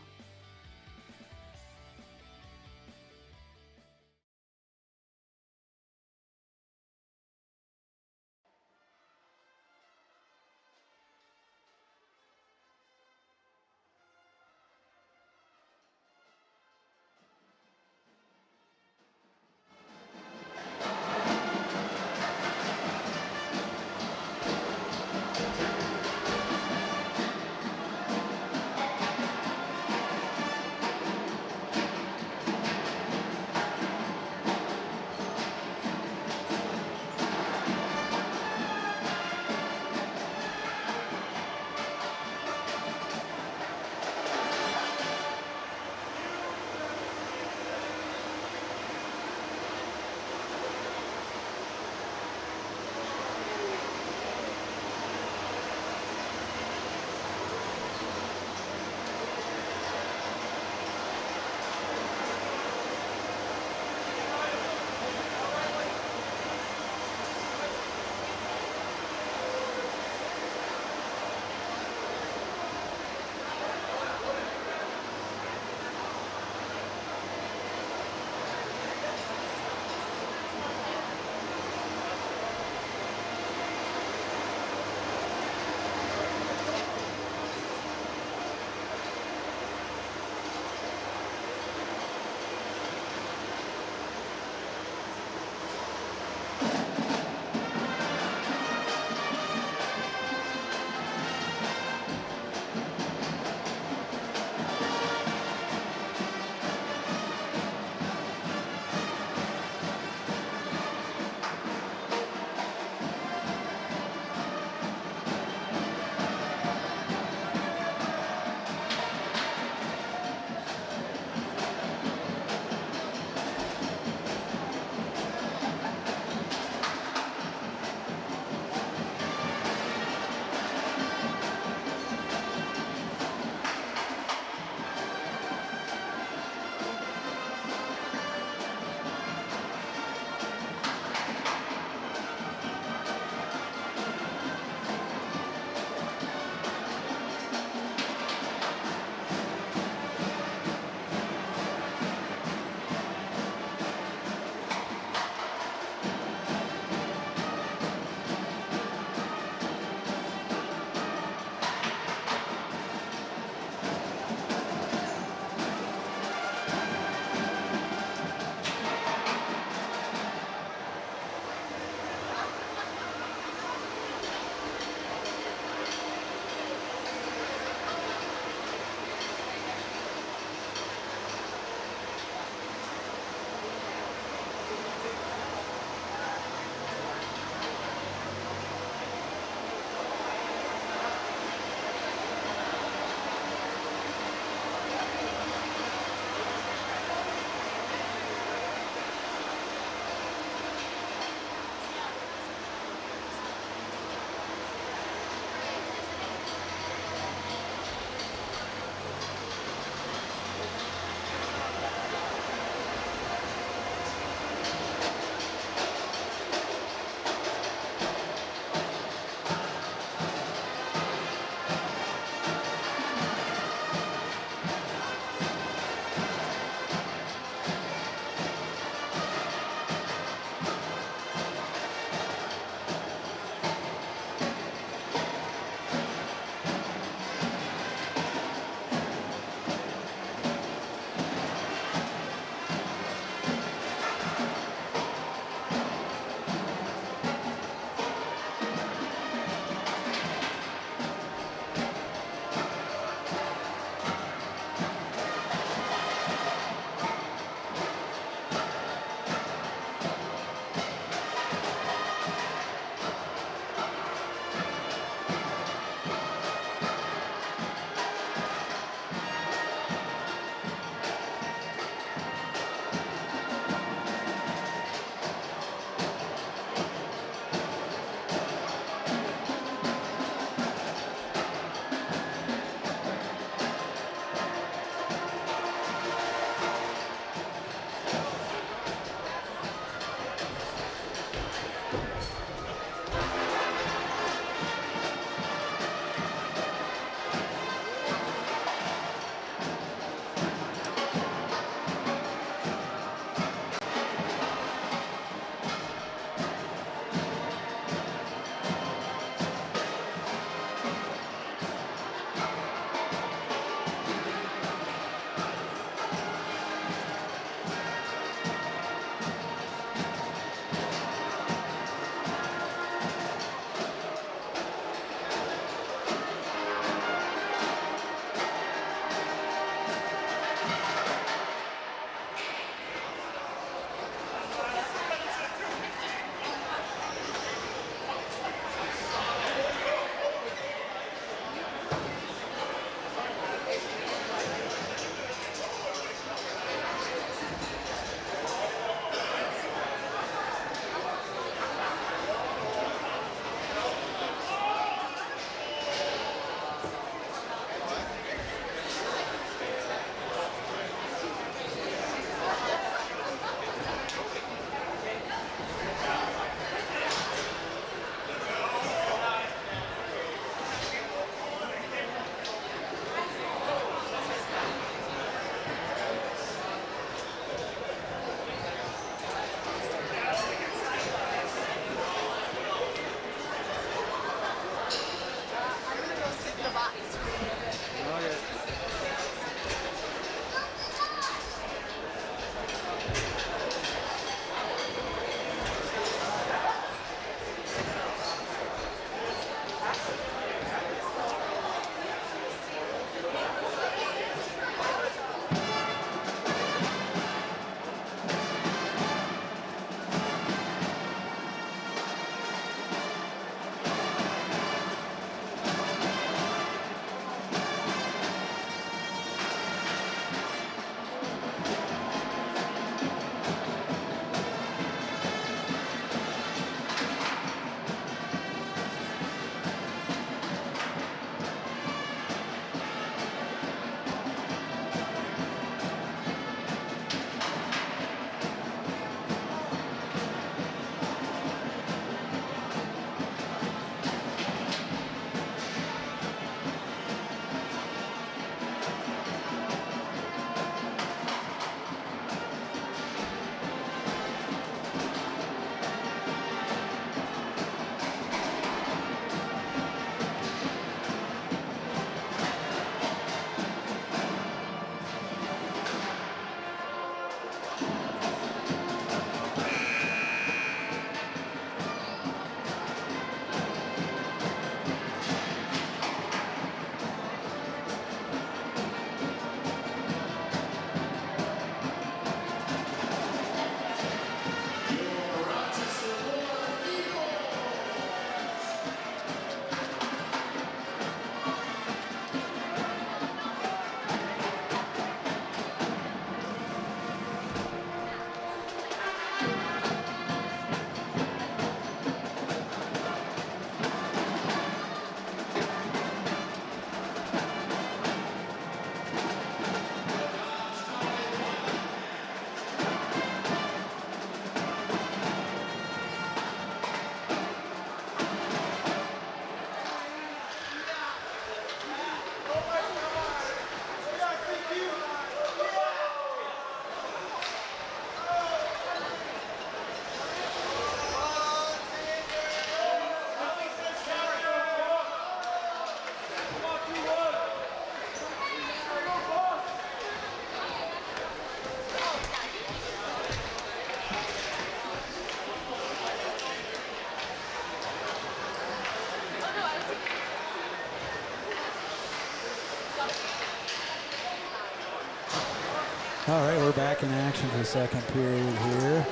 [SPEAKER 4] All right, we're back in action for the second period here.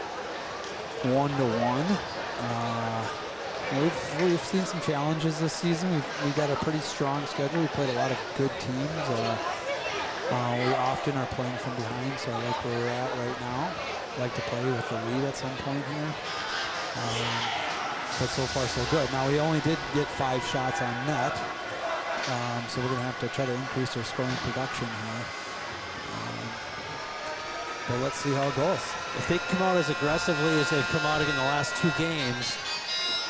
[SPEAKER 4] 1-1. We've seen some challenges this season. We've got a pretty strong schedule. We played a lot of good teams. We often are playing from behind, so I like where we're at right now. Like to play with the lead at some point here. But so far, so good. Now, we only did get 5 shots on net, so we're going to have to try to increase our scoring production here. But let's see how it goes.
[SPEAKER 5] If they come out as aggressively as they've come out in the last 2 games,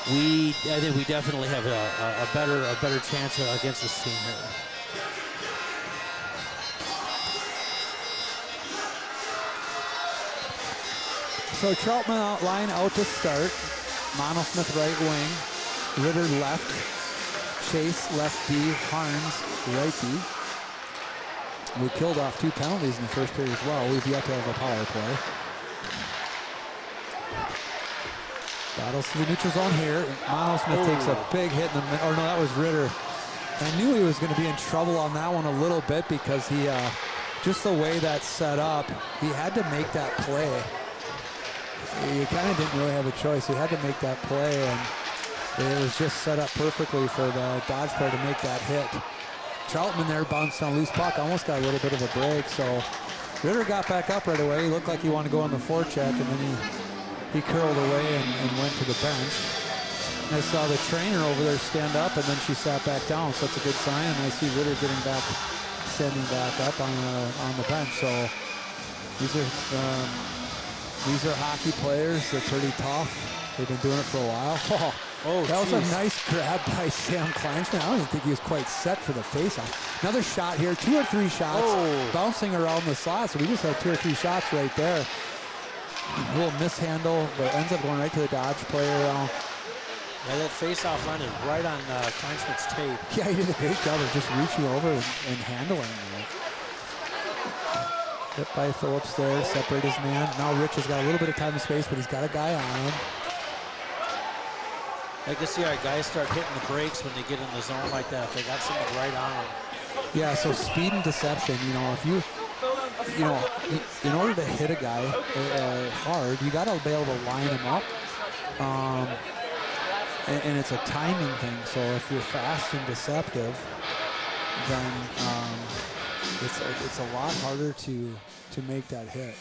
[SPEAKER 5] I think we definitely have a better chance against this team here.
[SPEAKER 4] So Troutman line out to start. Monosmith right wing. Ritter left. Chase left D. Harns right D. We killed off 2 penalties in the first period as well. We've yet to have a power play. Battles to the neutral zone here. Monosmith takes a big hit in the middle. Or no, that was Ritter. I knew he was going to be in trouble on that one a little bit because he, just the way that's set up, he had to make that play. He kind of didn't really have a choice. He had to make that play, and it was just set up perfectly for the Dodge player to make that hit. Troutman there bounced on a loose puck, almost got a little bit of a break, so Ritter got back up right away. He looked like he wanted to go on the forecheck, and then he curled away and went to the bench. I saw the trainer over there stand up, and then she sat back down, so that's a good sign, and I see Ritter standing back up on the bench. So these are hockey players. They're pretty tough. They've been doing it for a while. That was a nice grab by Sam Kleinsman. I don't even think he was quite set for the faceoff. Another shot here, 2 or 3 shots bouncing around the slot. So we just had 2 or 3 shots right there. A little mishandle, but ends up going right to the Dodge player.
[SPEAKER 5] Yeah, that faceoff run is right on Kleinsman's tape.
[SPEAKER 4] Yeah, he did a great job of just reaching over and handling it. Hit by Phillips there, separate his man. Now Rich has got a little bit of time and space, but he's got a guy on him.
[SPEAKER 5] I can see our guys start hitting the brakes when they get in the zone like that. If they got someone right on them.
[SPEAKER 4] Yeah, so speed and deception, if you, in order to hit a guy hard, you got to be able to line him up. And it's a timing thing. So if you're fast and deceptive, then it's a lot harder to make that hit.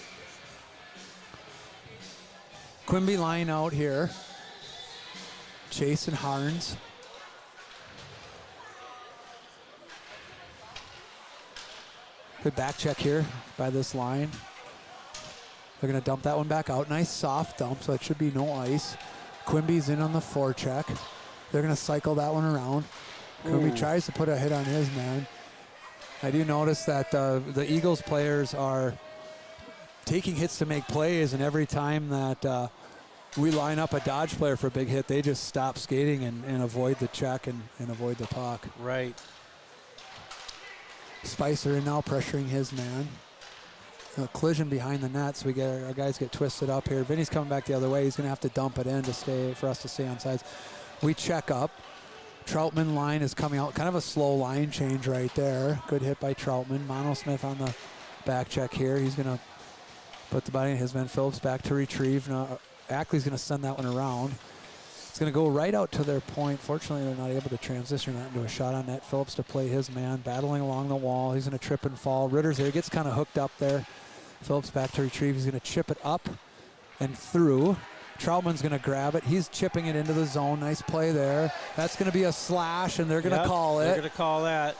[SPEAKER 4] Quimby line out here. Chase and Harns. Good back check here by this line. They're going to dump that one back out. Nice soft dump, so it should be no ice. Quimby's in on the forecheck. They're going to cycle that one around. Quimby tries to put a hit on his man. I do notice that the Eagles players are taking hits to make plays, and every time that we line up a Dodge player for a big hit, they just stop skating and avoid the check and avoid the puck.
[SPEAKER 5] Right.
[SPEAKER 4] Spicer in now pressuring his man. A collision behind the net, so our guys get twisted up here. Vinny's coming back the other way. He's going to have to dump it in for us to stay on sides. We check up. Troutman line is coming out. Kind of a slow line change right there. Good hit by Troutman. Mono Smith on the back check here. He's going to put the body in his man. Phillips back to retrieve. Now, Ackley's going to send that one around. It's going to go right out to their point. Fortunately, they're not able to transition that into a shot on net. Phillips to play his man, battling along the wall. He's going to trip and fall. Ritter's there. He gets kind of hooked up there. Phillips back to retrieve. He's going to chip it up and through. Troutman's going to grab it. He's chipping it into the zone. Nice play there. That's going to be a slash, and they're going to call it.
[SPEAKER 5] They're going to call that.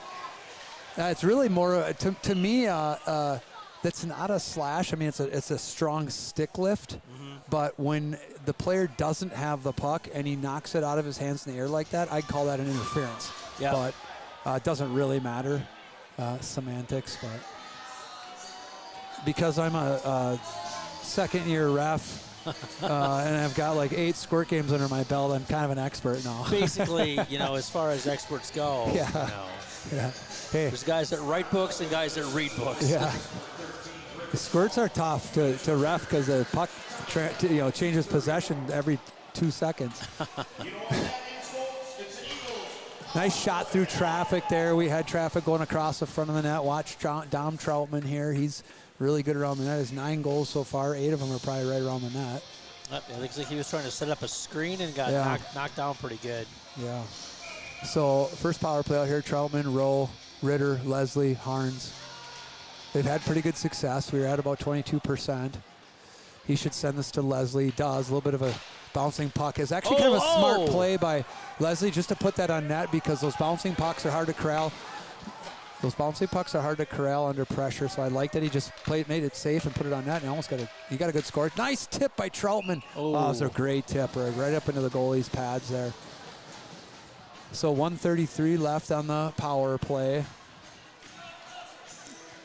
[SPEAKER 4] It's really more, to me, that's not a slash. I mean, it's a strong stick lift. But when the player doesn't have the puck and he knocks it out of his hands in the air like that, I'd call that an interference.
[SPEAKER 5] Yeah.
[SPEAKER 4] But it doesn't really matter, semantics. But because I'm a second-year ref and I've got like 8 squirt games under my belt, I'm kind of an expert now.
[SPEAKER 5] Basically, as far as experts go,
[SPEAKER 4] Yeah. Hey.
[SPEAKER 5] there's guys that write books and guys that read books.
[SPEAKER 4] Yeah. The squirts are tough to ref because the puck changes possession every 2 seconds. Nice shot through traffic there. We had traffic going across the front of the net. Watch Dom Troutman here. He's really good around the net. His 9 goals so far. 8 of them are probably right around the net.
[SPEAKER 5] It looks like he was trying to set up a screen and got knocked down pretty good.
[SPEAKER 4] Yeah. So first power play out here, Troutman, Rowe, Ritter, Leslie, Harns. They've had pretty good success. We were at about 22%. He should send this to Leslie. Does. A little bit of a bouncing puck. It's actually kind of a smart play by Leslie just to put that on net because those bouncing pucks are hard to corral. Those bouncing pucks are hard to corral under pressure, so I like that he just made it safe and put it on net, and he got a good score. Nice tip by Troutman. Oh, that was a great tip, right up into the goalie's pads there. So 1:33 left on the power play.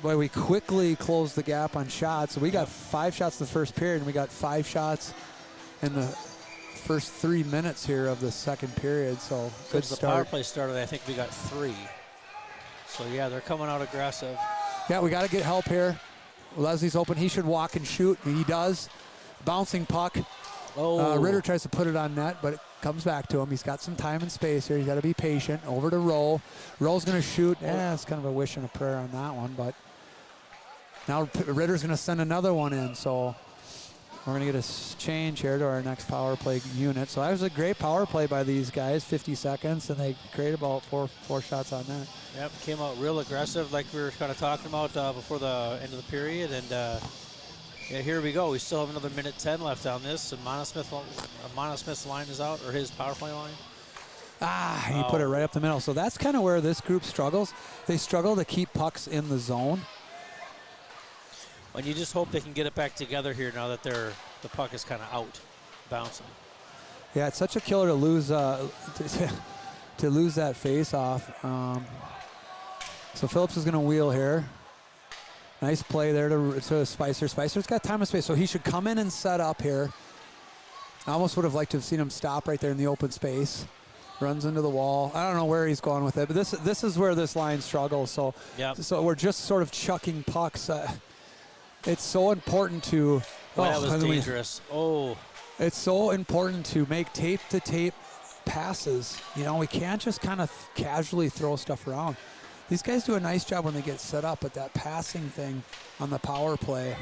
[SPEAKER 4] Boy, we quickly closed the gap on shots. We got 5 shots in the first period, and we got 5 shots in the first 3 minutes here of the second period. So good
[SPEAKER 5] Since
[SPEAKER 4] start.
[SPEAKER 5] the power play started, I think we got 3. So yeah, they're coming out aggressive.
[SPEAKER 4] Yeah, we got to get help here. Leslie's open. He should walk and shoot. He does. Bouncing puck. Ritter tries to put it on net, but it comes back to him. He's got some time and space here. He's got to be patient. Over to Roll. Roll's going to shoot. It's kind of a wish and a prayer on that one, but now Ritter's going to send another one in, so we're going to get a change here to our next power play unit. So that was a great power play by these guys, 50 seconds, and they created about four shots on net.
[SPEAKER 5] Yep, came out real aggressive like we were kind of talking about before the end of the period, and yeah, here we go. We still have another minute 10 left on this, and Monosmith's line is out, or his power play line.
[SPEAKER 4] He put it right up the middle. So that's kind of where this group struggles. They struggle to keep pucks in the zone.
[SPEAKER 5] And you just hope they can get it back together here now that the puck is kind of out, bouncing.
[SPEAKER 4] Yeah, it's such a killer to lose to lose that face-off. So Phillips is going to wheel here. Nice play there to Spicer. Spicer's got time and space, so he should come in and set up here. I almost would have liked to have seen him stop right there in the open space. Runs into the wall. I don't know where he's going with it, but this is where this line struggles. So, so we're just sort of chucking pucks. It's so important to.
[SPEAKER 5] That was dangerous.
[SPEAKER 4] It's so important to make tape-to-tape passes. You know, we can't just kind of casually throw stuff around. These guys do a nice job when they get set up, but that passing thing on the power play,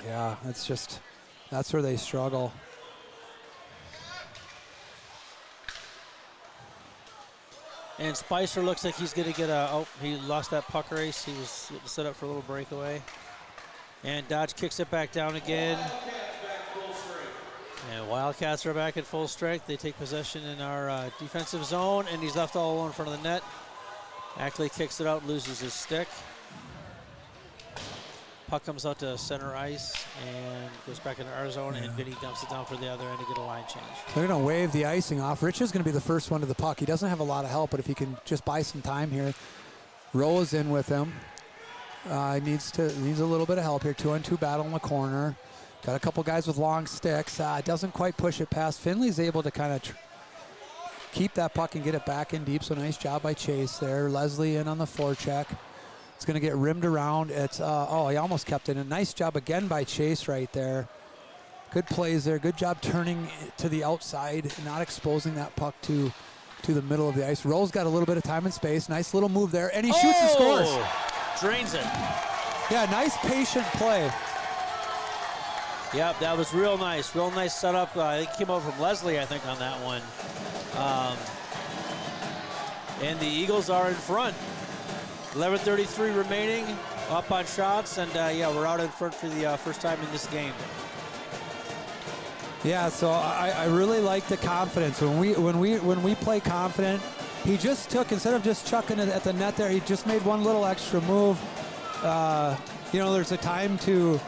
[SPEAKER 4] yeah, that's where they struggle.
[SPEAKER 5] And Spicer looks like he's going to get he lost that puck race. He was set up for a little breakaway. And Dodge kicks it back down again. And Wildcats are back at full strength. They take possession in our defensive zone, and he's left all alone in front of the net. Ackley kicks it out, loses his stick. Puck comes out to center ice and goes back into our zone, and Vinny dumps it down for the other end to get a line change.
[SPEAKER 4] They're going to wave the icing off. Rich is going to be the first one to the puck. He doesn't have a lot of help, but if he can just buy some time here. Rowe is in with him. Needs a little bit of help here. 2-on-2 battle in the corner. Got a couple guys with long sticks. Doesn't quite push it past. Finley's able to kind of keep that puck and get it back in deep. So nice job by Chase there. Leslie in on the forecheck. It's going to get rimmed around. It's he almost kept it. A nice job again by Chase right there. Good plays there. Good job turning to the outside, not exposing that puck to the middle of the ice. Rowe's got a little bit of time and space. Nice little move there, and he shoots and scores.
[SPEAKER 5] Drains it.
[SPEAKER 4] Yeah, nice patient play.
[SPEAKER 5] Yep, that was real nice. Real nice setup. I think it came over from Leslie, I think, on that one. And the Eagles are in front. 11:33 remaining, up on shots, and we're out in front for the first time in this game.
[SPEAKER 4] Yeah, so I really like the confidence when we play confident. He just took, instead of just chucking it at the net there, he just made one little extra move. There's a time to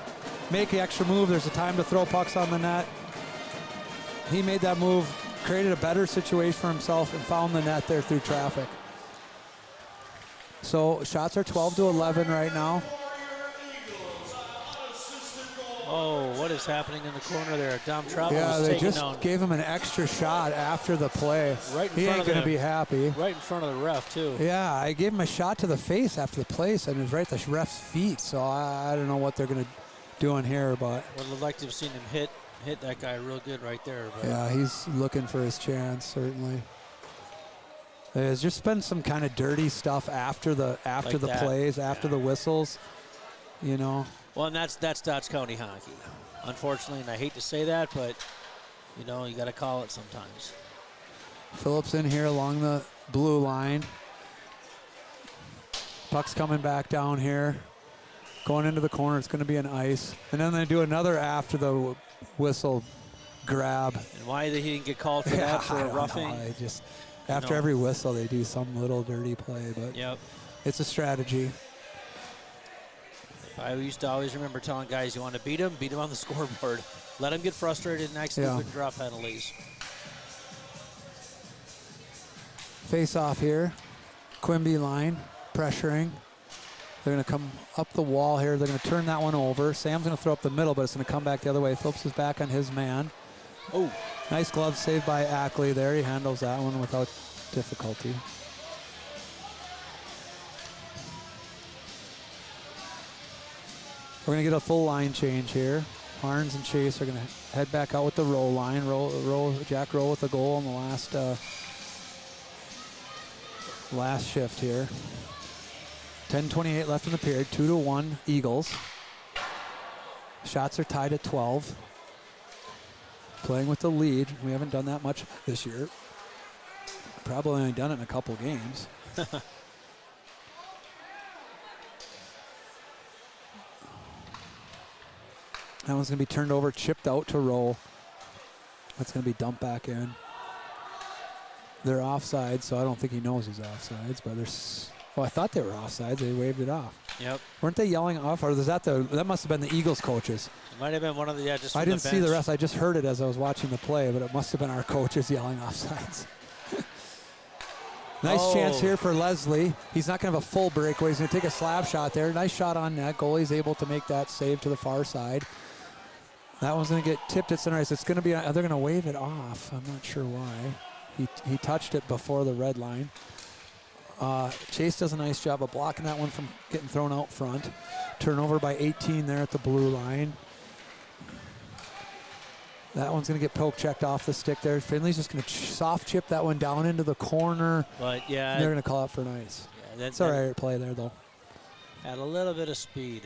[SPEAKER 4] make the extra move. There's a time to throw pucks on the net. He made that move, created a better situation for himself, and found the net there through traffic. So shots are 12-11 right now.
[SPEAKER 5] Oh, what is happening in the corner there? Dom Travel
[SPEAKER 4] Yeah,
[SPEAKER 5] was
[SPEAKER 4] they
[SPEAKER 5] taken
[SPEAKER 4] just
[SPEAKER 5] down.
[SPEAKER 4] gave him an extra shot after the play.
[SPEAKER 5] Right in
[SPEAKER 4] he
[SPEAKER 5] front
[SPEAKER 4] ain't
[SPEAKER 5] of
[SPEAKER 4] going
[SPEAKER 5] the-
[SPEAKER 4] to be happy.
[SPEAKER 5] Right in front of the ref, too.
[SPEAKER 4] Yeah, I gave him a shot to the face after the play, and it was right at the ref's feet. So I don't know what they're going to do in here, but
[SPEAKER 5] Would have liked to have seen him hit that guy real good right there. But
[SPEAKER 4] yeah, he's looking for his chance, certainly. There's just been some kind of dirty stuff after the
[SPEAKER 5] Like that.
[SPEAKER 4] plays, after the whistles, you know.
[SPEAKER 5] Well, and that's Dodge County hockey, unfortunately, and I hate to say that, but you got to call it sometimes.
[SPEAKER 4] Phillips in here along the blue line. Puck's coming back down here. Going into the corner, it's going to be an ice. And then they do another after the whistle grab.
[SPEAKER 5] And why he didn't get called for that, for
[SPEAKER 4] I
[SPEAKER 5] a
[SPEAKER 4] don't
[SPEAKER 5] roughing?
[SPEAKER 4] know. After every whistle, they do some little dirty play, but
[SPEAKER 5] Yep.
[SPEAKER 4] it's a strategy.
[SPEAKER 5] I used to always remember telling guys, you want to beat him on the scoreboard. Let him get frustrated and actually draw penalties.
[SPEAKER 4] Face off here. Quimby line, pressuring. They're going to come up the wall here. They're going to turn that one over. Sam's going to throw up the middle, but it's going to come back the other way. Phillips is back on his man.
[SPEAKER 5] Oh,
[SPEAKER 4] nice glove save by Ackley there. He handles that one without difficulty. We're going to get a full line change here. Barnes and Chase are going to head back out with the roll line. Jack Rowe with a goal on the last shift here. 10:28 left in the period. 2-1 Eagles. Shots are tied at 12. Playing with the lead. We haven't done that much this year. Probably only done it in a couple games. That one's going to be turned over, chipped out to Roll. That's going to be dumped back in. They're offside, so I don't think he knows he's offsides, but there's... Oh, I thought they were offsides. They waved it off.
[SPEAKER 5] yep.
[SPEAKER 4] Weren't they yelling off, or was that that must have been the Eagles coaches?
[SPEAKER 5] It might have been one of the, just
[SPEAKER 4] I
[SPEAKER 5] from
[SPEAKER 4] didn't
[SPEAKER 5] the
[SPEAKER 4] see the
[SPEAKER 5] bench.
[SPEAKER 4] rest. I just heard it as I was watching the play, but it must have been our coaches yelling offsides. Nice chance here for Leslie. He's not going to have a full breakaway. He's going to take a slap shot there. Nice shot on net. Goalie's able to make that save to the far side. That one's going to get tipped at center ice. It's going to be, they're going to wave it off. I'm not sure why. He touched it before the red line. Chase does a nice job of blocking that one from getting thrown out front. Turnover by 18 there at the blue line. That one's going to get poke checked off the stick there. Finley's just going to soft chip that one down into the corner.
[SPEAKER 5] But yeah,
[SPEAKER 4] They're going to call out for an ice.
[SPEAKER 5] Yeah,
[SPEAKER 4] it's all right play there, though.
[SPEAKER 5] Had a little bit of speed.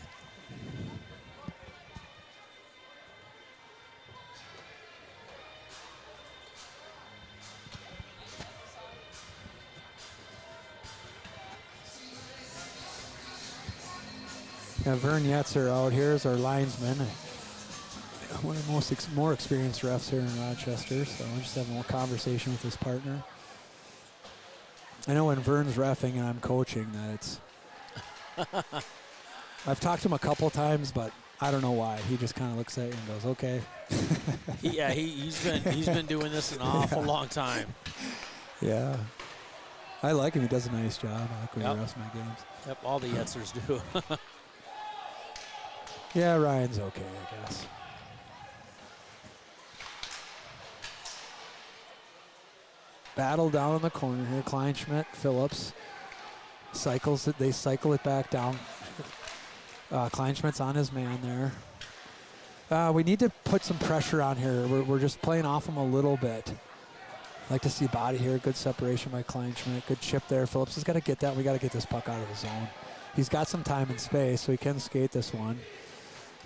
[SPEAKER 4] Yeah, Vern Yetzer out here is our linesman. One of the more experienced refs here in Rochester, so I'm just having a little conversation with his partner. I know when Vern's reffing and I'm coaching that it's... I've talked to him a couple times, but I don't know why. He just kind of looks at you and goes, okay.
[SPEAKER 5] He's been doing this an awful long time.
[SPEAKER 4] Yeah. I like him. He does a nice job. I like when he refs my games.
[SPEAKER 5] Yep, all the Yetzers do.
[SPEAKER 4] Yeah, Ryan's okay, I guess. Battle down in the corner here. Kleinschmidt, Phillips cycles it. They cycle it back down. Kleinschmidt's on his man there. We need to put some pressure on here. We're just playing off him a little bit. Like to see body here. Good separation by Kleinschmidt. Good chip there. Phillips has got to get that. We got to get this puck out of the zone. He's got some time and space, so he can skate this one.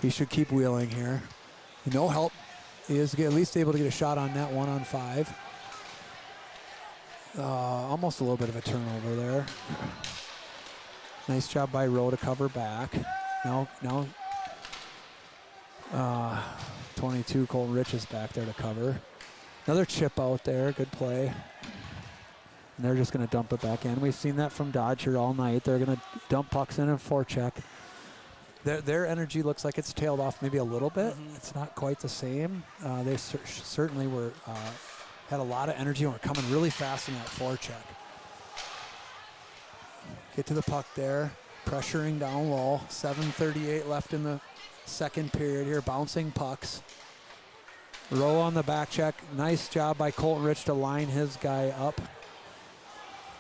[SPEAKER 4] He should keep wheeling here. No help. He is at least able to get a shot on net 1-on-5. Almost a little bit of a turnover there. Nice job by Rowe to cover back. Now 22, Colton Rich is back there to cover. Another chip out there, good play. And they're just going to dump it back in. We've seen that from Dodge here all night. They're going to dump pucks in and forecheck. Their energy looks like it's tailed off maybe a little bit. It's not quite the same. They certainly were had a lot of energy and were coming really fast in that forecheck. Get to the puck there, pressuring down low. 7:38 left in the second period here, bouncing pucks. Rowe on the back check. Nice job by Colton Rich to line his guy up.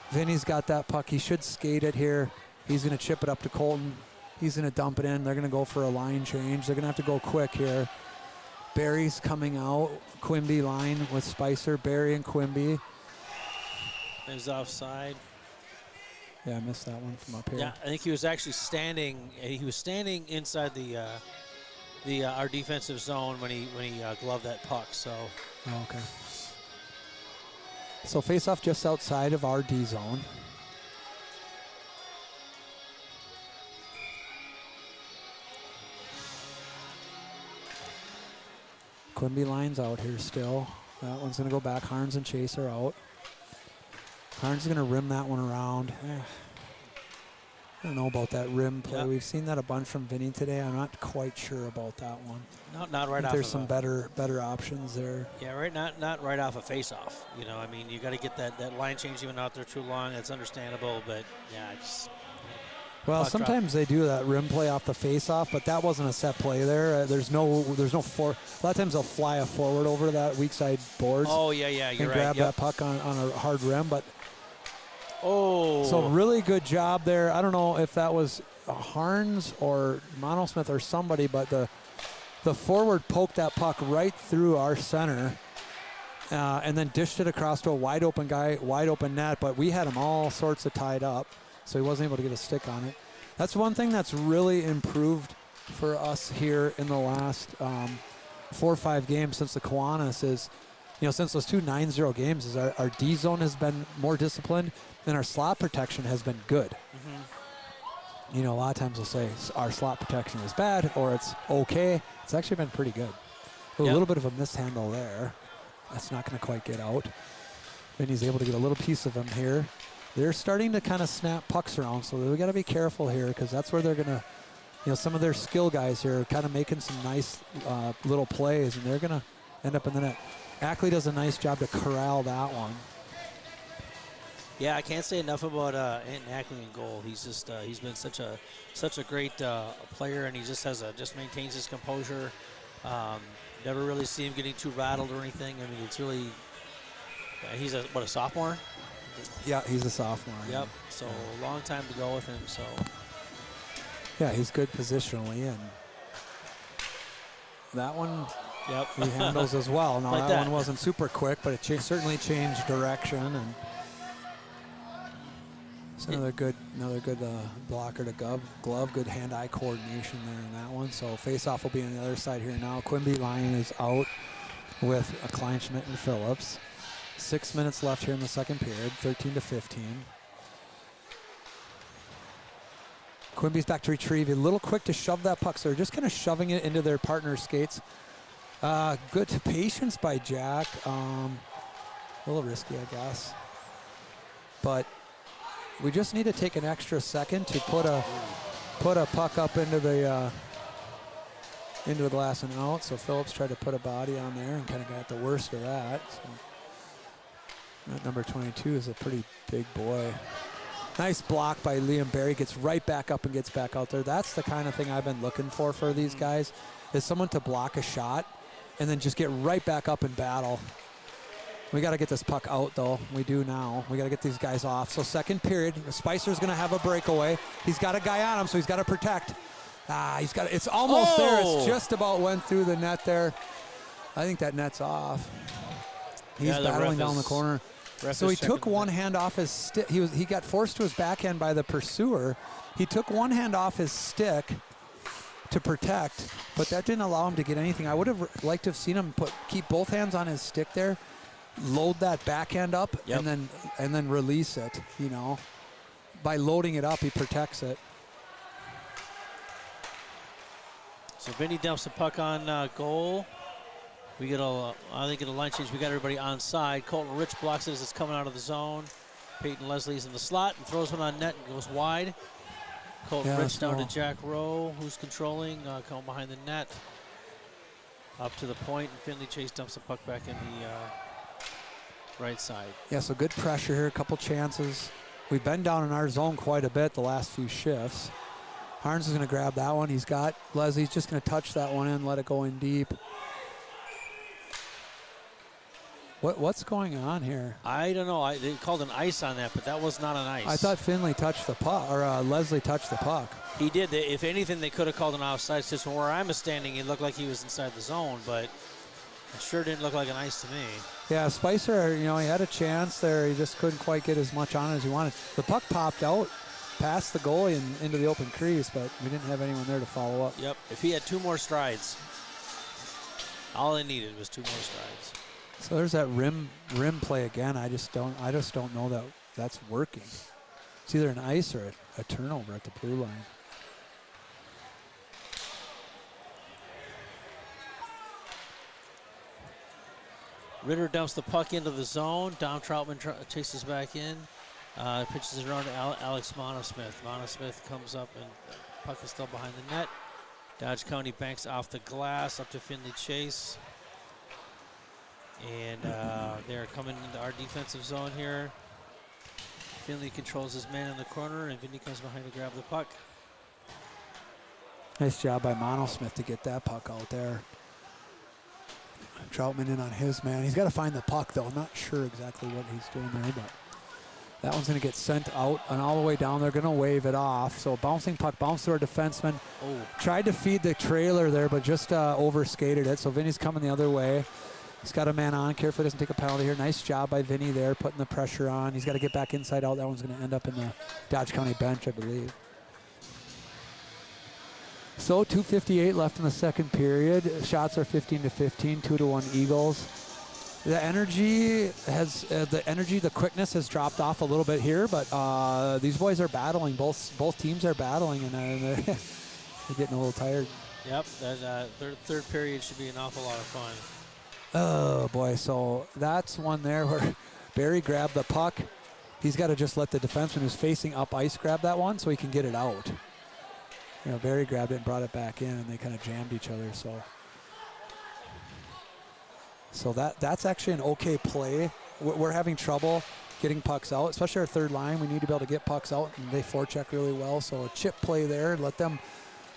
[SPEAKER 4] Vinny's got that puck. He should skate it here. He's going to chip it up to Colton. He's going to dump it in. They're going to go for a line change. They're going to have to go quick here. Barry's coming out. Quimby line with Spicer. Barry and Quimby.
[SPEAKER 5] He's offside.
[SPEAKER 4] Yeah, I missed that one from up here.
[SPEAKER 5] Yeah, I think he was actually standing. He was standing inside the our defensive zone when he gloved that puck. So.
[SPEAKER 4] Oh, okay. So face-off just outside of our D zone. Quimby line's out here still. That one's going to go back. Harns and Chase are out. Harns is going to rim that one around. I don't know about that rim play. Yep. We've seen that a bunch from Vinny today. I'm not quite sure about that one.
[SPEAKER 5] Not right off.
[SPEAKER 4] There's some better options there.
[SPEAKER 5] Yeah, right. Not right off a face-off. You know, I mean, you got to get that line change even out there too long. That's understandable, but yeah, it's.
[SPEAKER 4] Well, sometimes they do that rim play off the face-off, but that wasn't a set play there. There's no a lot of times they'll fly a forward over to that weak side boards.
[SPEAKER 5] Oh yeah, you're right.
[SPEAKER 4] And grab that puck on a hard rim, but.
[SPEAKER 5] Oh.
[SPEAKER 4] So really good job there. I don't know if that was Harns or Monosmith or somebody, but the forward poked that puck right through our center and then dished it across to a wide open guy, wide open net, but we had him all sorts of tied up, so he wasn't able to get a stick on it. That's one thing that's really improved for us here in the last 4 or 5 games since the Kiwanis is, since those 2 9-0 games, is our D zone has been more disciplined and our slot protection has been good. A lot of times we'll say our slot protection is bad or it's okay. It's actually been pretty good. A little bit of a mishandle there. That's not going to quite get out. Then he's able to get a little piece of him here. They're starting to kind of snap pucks around, so we got to be careful here because that's where they're going to, some of their skill guys here are kind of making some nice little plays, and they're going to end up in the net. Ackley does a nice job to corral that one.
[SPEAKER 5] Yeah, I can't say enough about Anton Ackley in goal. He's just he's been such a great player, and he just maintains his composure. Never really see him getting too rattled or anything. I mean, it's really he's a sophomore.
[SPEAKER 4] Yeah, he's a sophomore.
[SPEAKER 5] Yep. So a long time to go with him. So.
[SPEAKER 4] Yeah, he's good positionally, and that one
[SPEAKER 5] Yep.
[SPEAKER 4] he handles as well. Now
[SPEAKER 5] Like
[SPEAKER 4] that
[SPEAKER 5] that.
[SPEAKER 4] one wasn't super quick, but it certainly changed direction. And it's another good blocker to glove. Good hand-eye coordination there in that one. So face-off will be on the other side here now. Quimby Lyon is out with a Kleinschmidt and Phillips. 6 minutes left here in the second period, 13-15. Quimby's back to retrieve. A little quick to shove that puck, so they're just kind of shoving it into their partner's skates. Good patience by Jack. A little risky, I guess. But we just need to take an extra second to put a puck up into the glass and out. So Phillips tried to put a body on there and kind of got the worst of that. So that number 22 is a pretty big boy. Nice block by Liam Barry. Gets right back up and gets back out there. That's the kind of thing I've been looking for these guys, is someone to block a shot and then just get right back up and battle. We got to get this puck out, though. We do now. We got to get these guys off. So second period, Spicer's going to have a breakaway. He's got a guy on him, so he's got to protect. It's almost there. It's just about went through the net there. I think that net's off. He's battling down the corner. So he took one hand off his stick. He got forced to his backhand by the pursuer. He took one hand off his stick to protect, but that didn't allow him to get anything. I would have liked to have seen him keep both hands on his stick there, load that backhand up, and then release it. You know, by loading it up, he protects it.
[SPEAKER 5] So Vinny dumps the puck on goal. We get I think get a line change. We got everybody on side. Colton Rich blocks it as it's coming out of the zone. Peyton Leslie's in the slot and throws one on net and goes wide. Colton Rich down to Jack Rowe, who's controlling, coming behind the net. Up to the point, and Finley Chase dumps the puck back in the right side.
[SPEAKER 4] Yeah, so good pressure here, a couple chances. We've been down in our zone quite a bit the last few shifts. Harns is going to grab that one. He's got Leslie's just going to touch that one in, let it go in deep. What's going on here?
[SPEAKER 5] I don't know. They called an ice on that, but that was not an ice.
[SPEAKER 4] I thought Finley touched the puck, or Leslie touched the puck.
[SPEAKER 5] He did. If anything, they could have called an offside. Just from where I'm standing, it looked like he was inside the zone, but it sure didn't look like an ice to me.
[SPEAKER 4] Yeah, Spicer, he had a chance there. He just couldn't quite get as much on it as he wanted. The puck popped out past the goalie and into the open crease, but we didn't have anyone there to follow up.
[SPEAKER 5] Yep. If he had 2 more strides, all they needed was 2 more strides.
[SPEAKER 4] So there's that rim play again. I just don't know that that's working. It's either an ice or a turnover at the blue line.
[SPEAKER 5] Ritter dumps the puck into the zone. Dom Troutman chases back in. Pitches it around to Alex Monosmith. Monosmith comes up and the puck is still behind the net. Dodge County banks off the glass up to Finley Chase. And they're coming into our defensive zone here. Finley controls his man in the corner, and Vinny comes behind to grab the puck.
[SPEAKER 4] Nice job by Monosmith to get that puck out there. Troutman in on his man. He's got to find the puck, though. I'm not sure exactly what he's doing there, but that one's going to get sent out and all the way down. They're going to wave it off. So bouncing puck, bounced to our defenseman. Tried to feed the trailer there, but just overskated it. So Vinny's coming the other way. He's got a man on. Carefully doesn't take a penalty here. Nice job by Vinny there, putting the pressure on. He's got to get back inside out. That one's going to end up in the Dodge County bench, I believe. So 2:58 left in the second period. Shots are 15-15, 2-1 Eagles. The energy, the quickness has dropped off a little bit here, but these boys are battling. Both teams are battling, and they're getting a little tired.
[SPEAKER 5] Yep, that third period should be an awful lot of fun.
[SPEAKER 4] Oh, boy. So that's one there where Barry grabbed the puck. He's got to just let the defenseman who's facing up ice grab that one so he can get it out. Barry grabbed it and brought it back in, and they kind of jammed each other. So that's actually an okay play. We're having trouble getting pucks out, especially our third line. We need to be able to get pucks out, and they forecheck really well. So a chip play there. Let them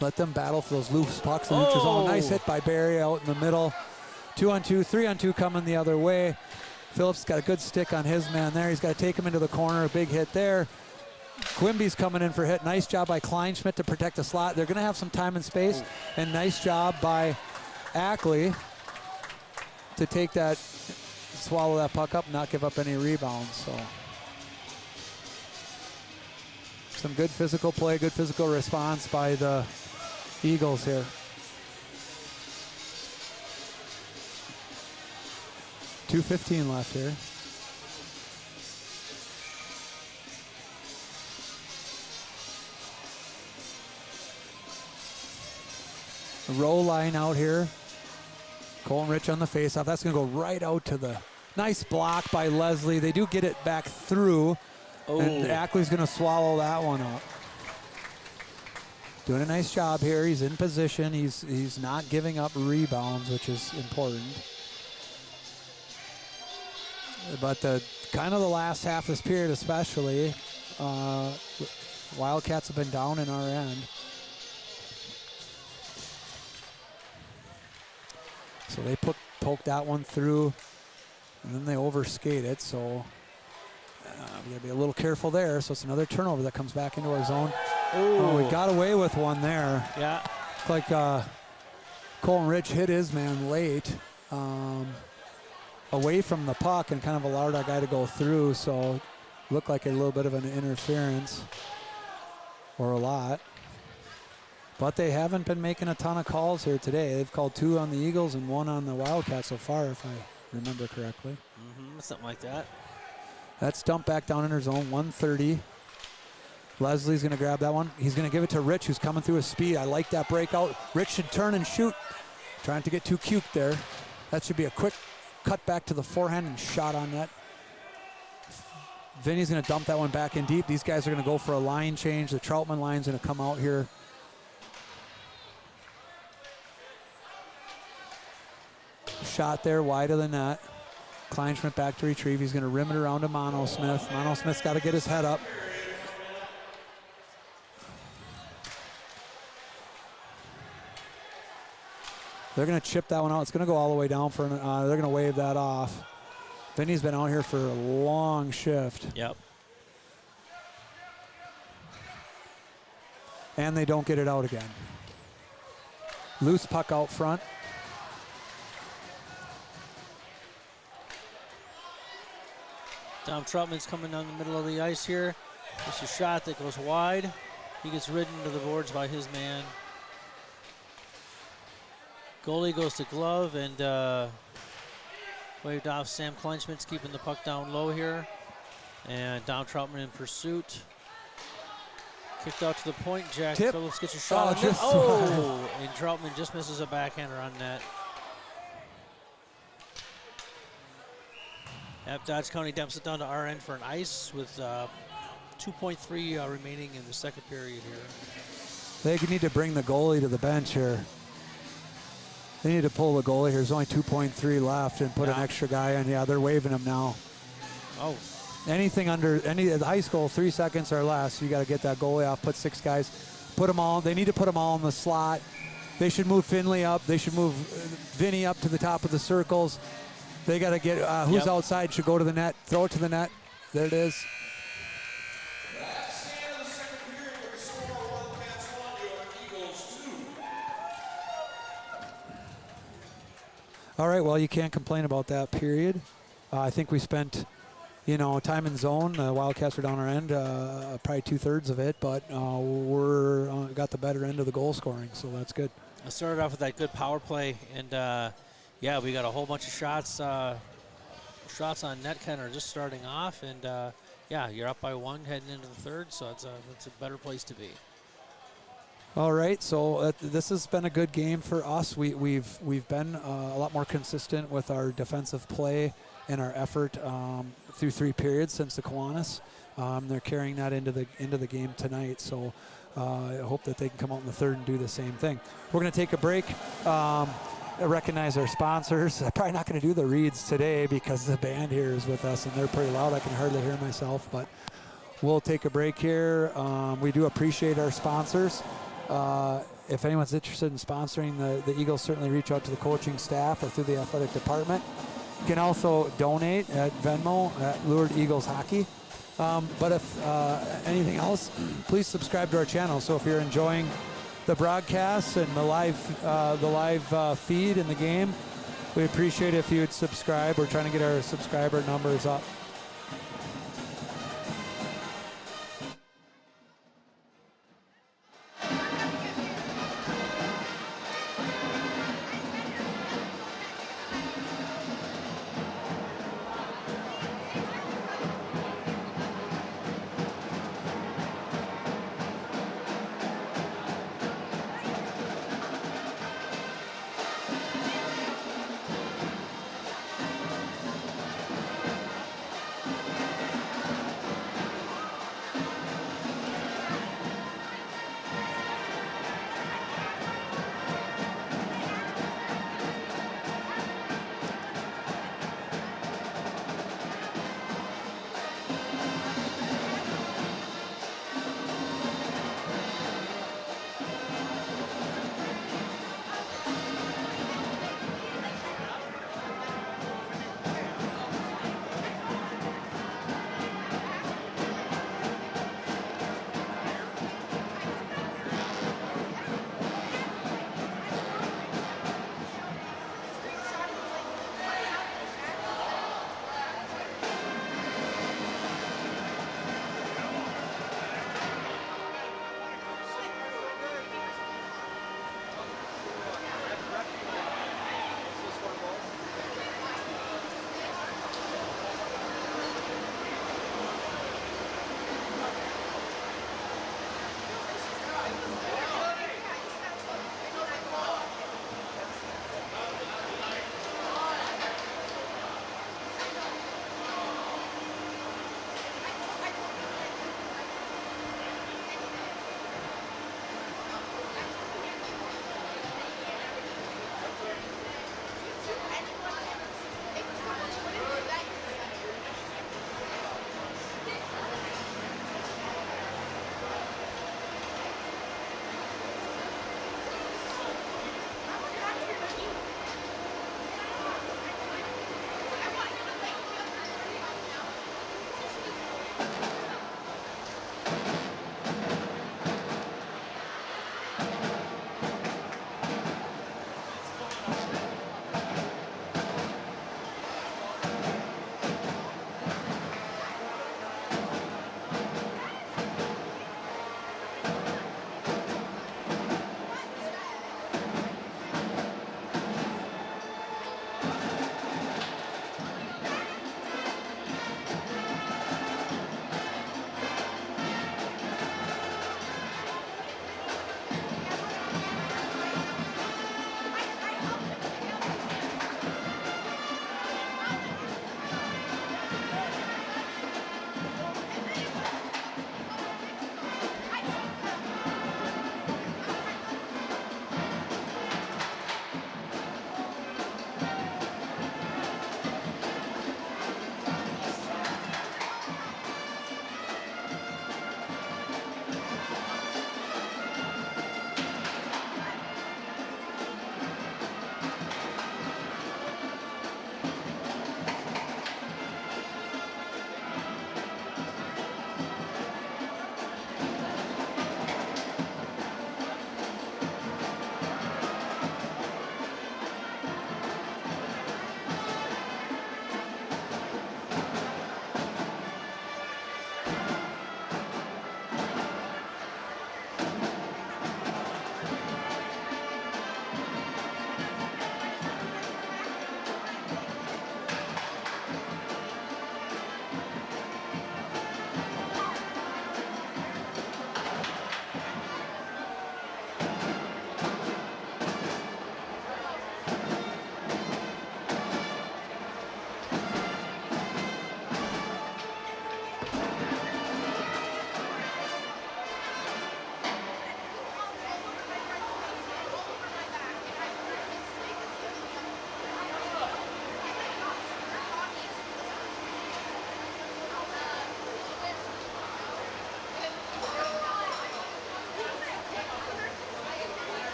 [SPEAKER 4] battle for those loose pucks in the neutral zone. Nice hit by Barry out in the middle. 2-on-2, 3-on-2 coming the other way. Phillips got a good stick on his man there. He's got to take him into the corner. A big hit there. Quimby's coming in for a hit. Nice job by Kleinschmidt to protect the slot. They're going to have some time and space. And nice job by Ackley to take that, swallow that puck up, not give up any rebounds. So some good physical play, good physical response by the Eagles here. .2:15 left here. Row line out here. Cole and Rich on the faceoff. That's going to go right out to the nice block by Leslie. They do get it back through.
[SPEAKER 5] Oh.
[SPEAKER 4] And Ackley's going to swallow that one up. Doing a nice job here. He's in position. He's not giving up rebounds, which is important. But the kind of the last half of this period especially, Wildcats have been down in our end. So they poked that one through, and then they overskate it. So we gotta be a little careful there. So it's another turnover that comes back into our zone. Oh, we got away with one there.
[SPEAKER 5] Yeah.
[SPEAKER 4] Like Cole and Rich hit his man late, away from the puck, and kind of allowed that guy to go through. So it looked like a little bit of an interference, or a lot. But they haven't been making a ton of calls here today. They've called 2 on the Eagles and 1 on the Wildcats so far, if I remember correctly.
[SPEAKER 5] Something like that.
[SPEAKER 4] That's dumped back down in her zone, 130. Leslie's going to grab that one. He's going to give it to Rich, who's coming through his speed. I like that breakout. Rich should turn and shoot. Trying to get too cute there. That should be a quick cut back to the forehand and shot on net. Vinny's going to dump that one back in deep. These guys are going to go for a line change. The Troutman line's going to come out here. Shot there wide of the net. Kleinschmidt back to retrieve. He's going to rim it around to Mono Smith. Mono Smith's got to get his head up. They're going to chip that one out. It's going to go all the way down for they're going to wave that off. Vinny's been out here for a long shift.
[SPEAKER 5] Yep.
[SPEAKER 4] And they don't get it out again. Loose puck out front.
[SPEAKER 5] Dom Troutman's coming down the middle of the ice here. It's a shot that goes wide. He gets ridden to the boards by his man. Goalie goes to glove and waved off. Sam Kleinschmidt's keeping the puck down low here. And Dom Troutman in pursuit. Kicked out to the point. Jack
[SPEAKER 4] Tip.
[SPEAKER 5] Phillips gets a shot. And Troutman just misses a backhander on net. Dodge County dumps it down to our end for an ice with 2.3 remaining in the second period here.
[SPEAKER 4] They need to bring the goalie to the bench here. They need to pull the goalie here. There's only 2.3 left and put an extra guy in. Yeah, they're waving him now.
[SPEAKER 5] Oh.
[SPEAKER 4] Anything under the high school, 3 seconds or less, you got to get that goalie off. Put 6 guys. Put them all. They need to put them all in the slot. They should move Finley up. They should move Vinny up to the top of the circles. They got to get who's outside should go to the net. Throw it to the net. There it is.
[SPEAKER 3] That's the end of the second period with the score Wildcats 1, your Eagles 2.
[SPEAKER 4] All right, well, you can't complain about that period. I think we spent, time in zone. Wildcats were down our end, probably 2/3 of it, but we're got the better end of the goal scoring, so that's good.
[SPEAKER 5] I started off with that good power play, and we got a whole bunch of shots on net kind of just starting off, and you're up by 1 heading into the third, so it's a better place to be.
[SPEAKER 4] All right, so this has been a good game for us. We've been a lot more consistent with our defensive play and our effort through 3 periods since the Kiwanis. They're carrying that into the game tonight, so I hope that they can come out in the third and do the same thing. We're going to take a break. Recognize our sponsors. I'm probably not going to do the reads today because the band here is with us and they're pretty loud. I can hardly hear myself, but we'll take a break here. We do appreciate our sponsors. If anyone's interested in sponsoring the Eagles, certainly reach out to the coaching staff or through the athletic department. You can also donate at Venmo at Lured Eagles Hockey. But if anything else, please subscribe to our channel. So if you're enjoying the broadcasts and the live feed in the game, We appreciate it if you would subscribe. We're trying to get our subscriber numbers up.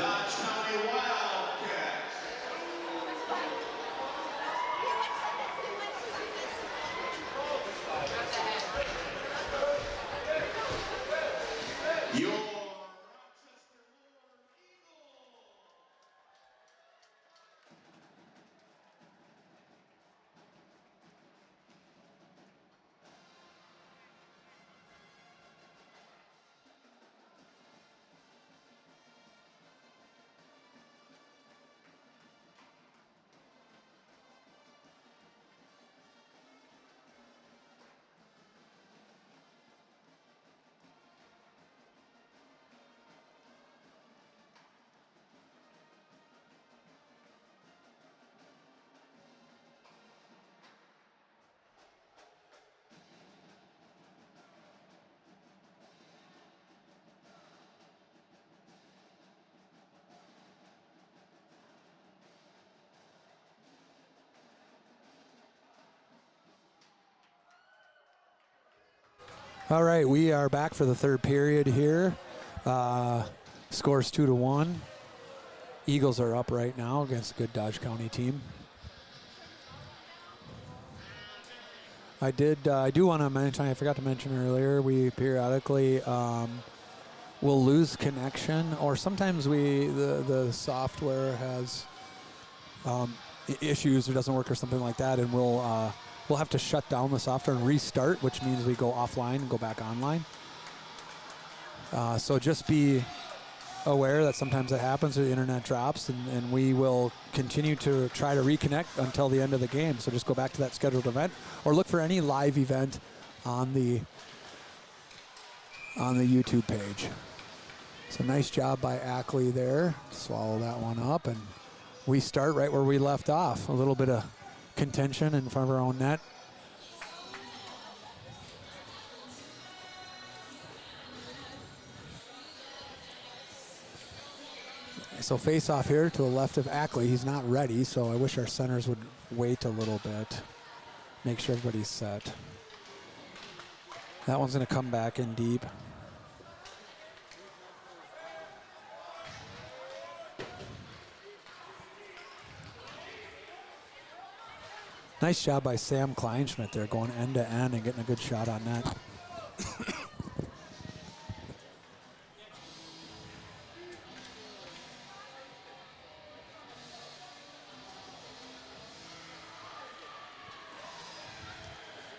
[SPEAKER 3] Dodge County Wildcats. Your Rochester Lord Eagles.
[SPEAKER 4] All right, we are back for the third period here. Scores 2-1. Eagles are up right now against a good Dodge County team. I do want to mention, I forgot to mention earlier, we periodically will lose connection, or sometimes the software has issues or doesn't work or something like that, and we'll have to shut down the software and restart, which means we go offline and go back online. So just be aware that sometimes it happens or the internet drops, and we will continue to try to reconnect until the end of the game. So just go back to that scheduled event or look for any live event on the YouTube page. So nice job by Ackley there. Swallow that one up, and we start right where we left off. A little bit of contention in front of our own net. So face off here to the left of Ackley. He's not ready, so I wish our centers would wait a little bit. Make sure everybody's set. That one's going to come back in deep. Nice job by Sam Kleinschmidt there, going end to end and getting a good shot on net.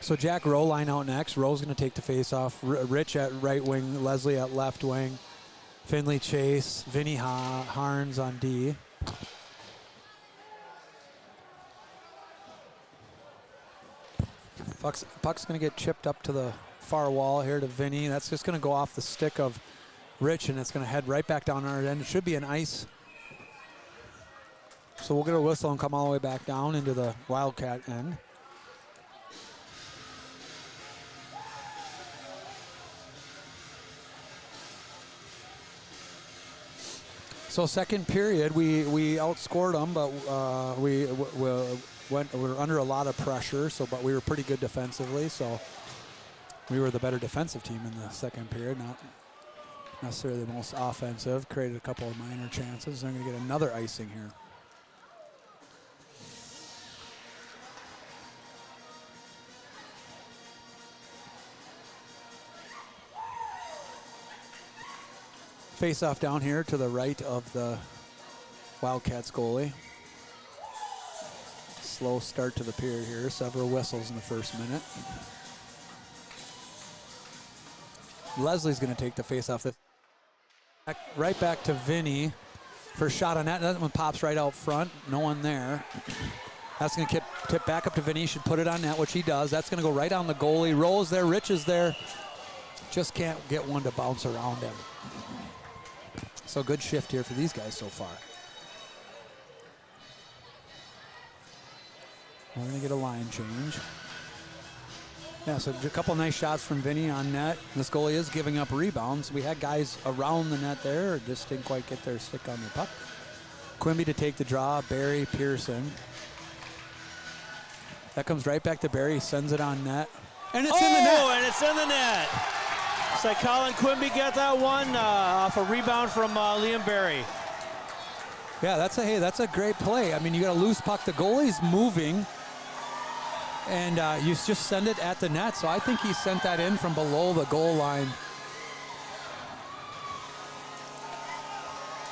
[SPEAKER 4] So Jack Rowe line out next. Rowe's going to take the face off. Rich at right wing, Leslie at left wing. Finley Chase, Vinny Harns on D. Puck's going to get chipped up to the far wall here to Vinny. That's just going to go off the stick of Rich, and it's going to head right back down our end. It should be an ice. So we'll get a whistle and come all the way back down into the Wildcat end. So second period, we outscored them, but we were under a lot of pressure. But we were pretty good defensively. So we were the better defensive team in the second period, not necessarily the most offensive. Created a couple of minor chances. They're going to get another icing here. Face off down here to the right of the Wildcats goalie. Slow start to the period here. Several whistles in the first minute. Leslie's going to take the face off. Right back to Vinny for a shot on that. That one pops right out front. No one there. That's going to tip back up to Vinny. Should put it on net, which he does. That's going to go right on the goalie. Rolls there. Rich is there. Just can't get one to bounce around him. So good shift here for these guys so far. We're going to get a line change. Yeah, so a couple nice shots from Vinny on net. This goalie is giving up rebounds. We had guys around the net there, just didn't quite get their stick on the puck. Quimby to take the draw, Barry, Pearson. That comes right back to Barry, sends it on net. And it's in the net!
[SPEAKER 5] Oh, and it's in the net! So Colin Quimby got that one off a rebound from Liam Barry.
[SPEAKER 4] Yeah, that's a great play. I mean, you got a loose puck. The goalie's moving, and you just send it at the net. So I think he sent that in from below the goal line.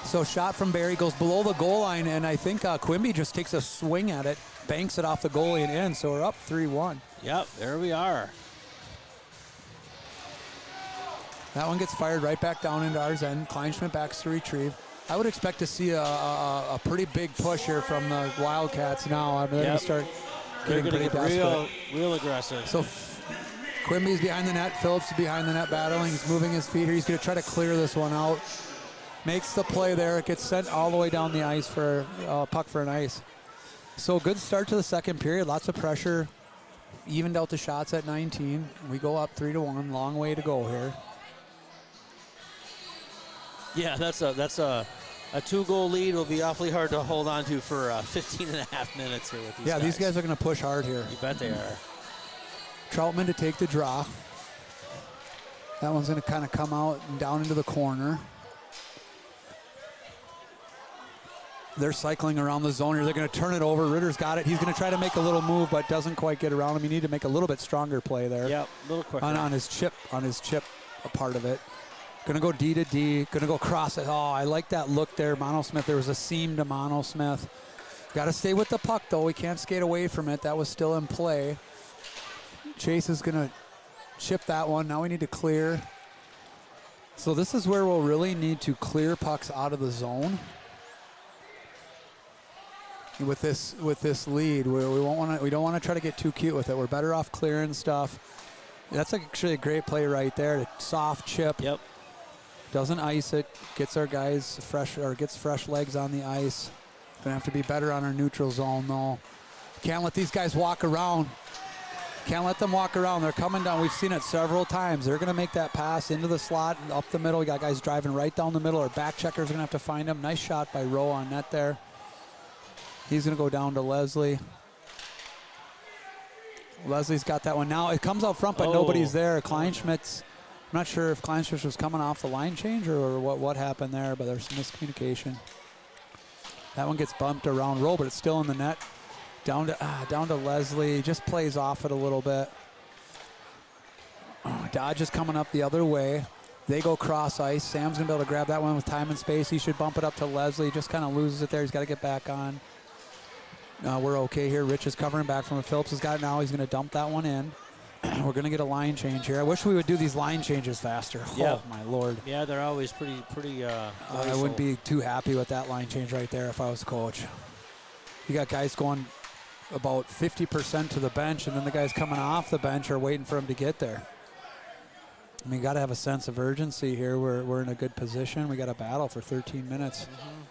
[SPEAKER 4] So shot from Barry goes below the goal line, and I think Quimby just takes a swing at it, banks it off the goalie and in. So we're up 3-1.
[SPEAKER 5] Yep, there we are.
[SPEAKER 4] That one gets fired right back down into our end. Kleinschmidt backs to retrieve. I would expect to see a pretty big push here from the Wildcats now. I mean, they're going to start
[SPEAKER 5] They're
[SPEAKER 4] getting
[SPEAKER 5] going to
[SPEAKER 4] pretty
[SPEAKER 5] get
[SPEAKER 4] desperate.
[SPEAKER 5] real aggressive.
[SPEAKER 4] So Quimby's behind the net. Phillips is behind the net battling. He's moving his feet here. He's going to try to clear this one out. Makes the play there. It gets sent all the way down the ice for puck for an ice. So good start to the second period. Lots of pressure. Evened out the shots at 19. We go up 3-1. Long way to go here.
[SPEAKER 5] Yeah, that's a 2-goal lead will be awfully hard to hold on to for 15 and a half minutes here with these guys.
[SPEAKER 4] These guys are going to push hard here.
[SPEAKER 5] You bet they are.
[SPEAKER 4] Troutman to take the draw. That one's going to kind of come out and down into the corner. They're cycling around the zone here. They're going to turn it over. Ritter's got it. He's going to try to make a little move, but doesn't quite get around him. You need to make a little bit stronger play there.
[SPEAKER 5] Yep, a little quicker.
[SPEAKER 4] On his chip, a part of it. Going to go D to D. Going to go cross it. Oh, I like that look there, Mono Smith. There was a seam to Mono Smith. Got to stay with the puck, though. We can't skate away from it. That was still in play. Chase is going to chip that one. Now we need to clear. So this is where we'll really need to clear pucks out of the zone. With this lead, we don't want to try to get too cute with it. We're better off clearing stuff. That's actually a great play right there. Soft chip.
[SPEAKER 5] Yep.
[SPEAKER 4] Doesn't ice it. Gets our guys gets fresh legs on the ice. Gonna have to be better on our neutral zone though. Can't let these guys walk around. Can't let them walk around. They're coming down. We've seen it several times. They're gonna make that pass into the slot and up the middle. We got guys driving right down the middle. Our back checkers are gonna have to find them. Nice shot by Rowe on net there. He's going to go down to Leslie. Leslie's got that one. Now it comes out front, but nobody's there. Kleinschmidt's, I'm not sure if Kleinschmidt was coming off the line change or what happened there, but there's some miscommunication. That one gets bumped around Rowe, but it's still in the net. Down to Leslie. Just plays off it a little bit. Dodge is coming up the other way. They go cross ice. Sam's going to be able to grab that one with time and space. He should bump it up to Leslie. Just kind of loses it there. He's got to get back on. We're okay here. Rich is covering back from it. Phillips has got it now. He's going to dump that one in. We're going to get a line change here. I wish we would do these line changes faster.
[SPEAKER 5] Yep.
[SPEAKER 4] Oh, my Lord.
[SPEAKER 5] Yeah, they're always pretty.
[SPEAKER 4] I wouldn't be too happy with that line change right there if I was coach. You got guys going about 50% to the bench, and then the guys coming off the bench are waiting for him to get there. I mean, you got to have a sense of urgency here. We're in a good position. We got a battle for 13 minutes.
[SPEAKER 5] Mm-hmm.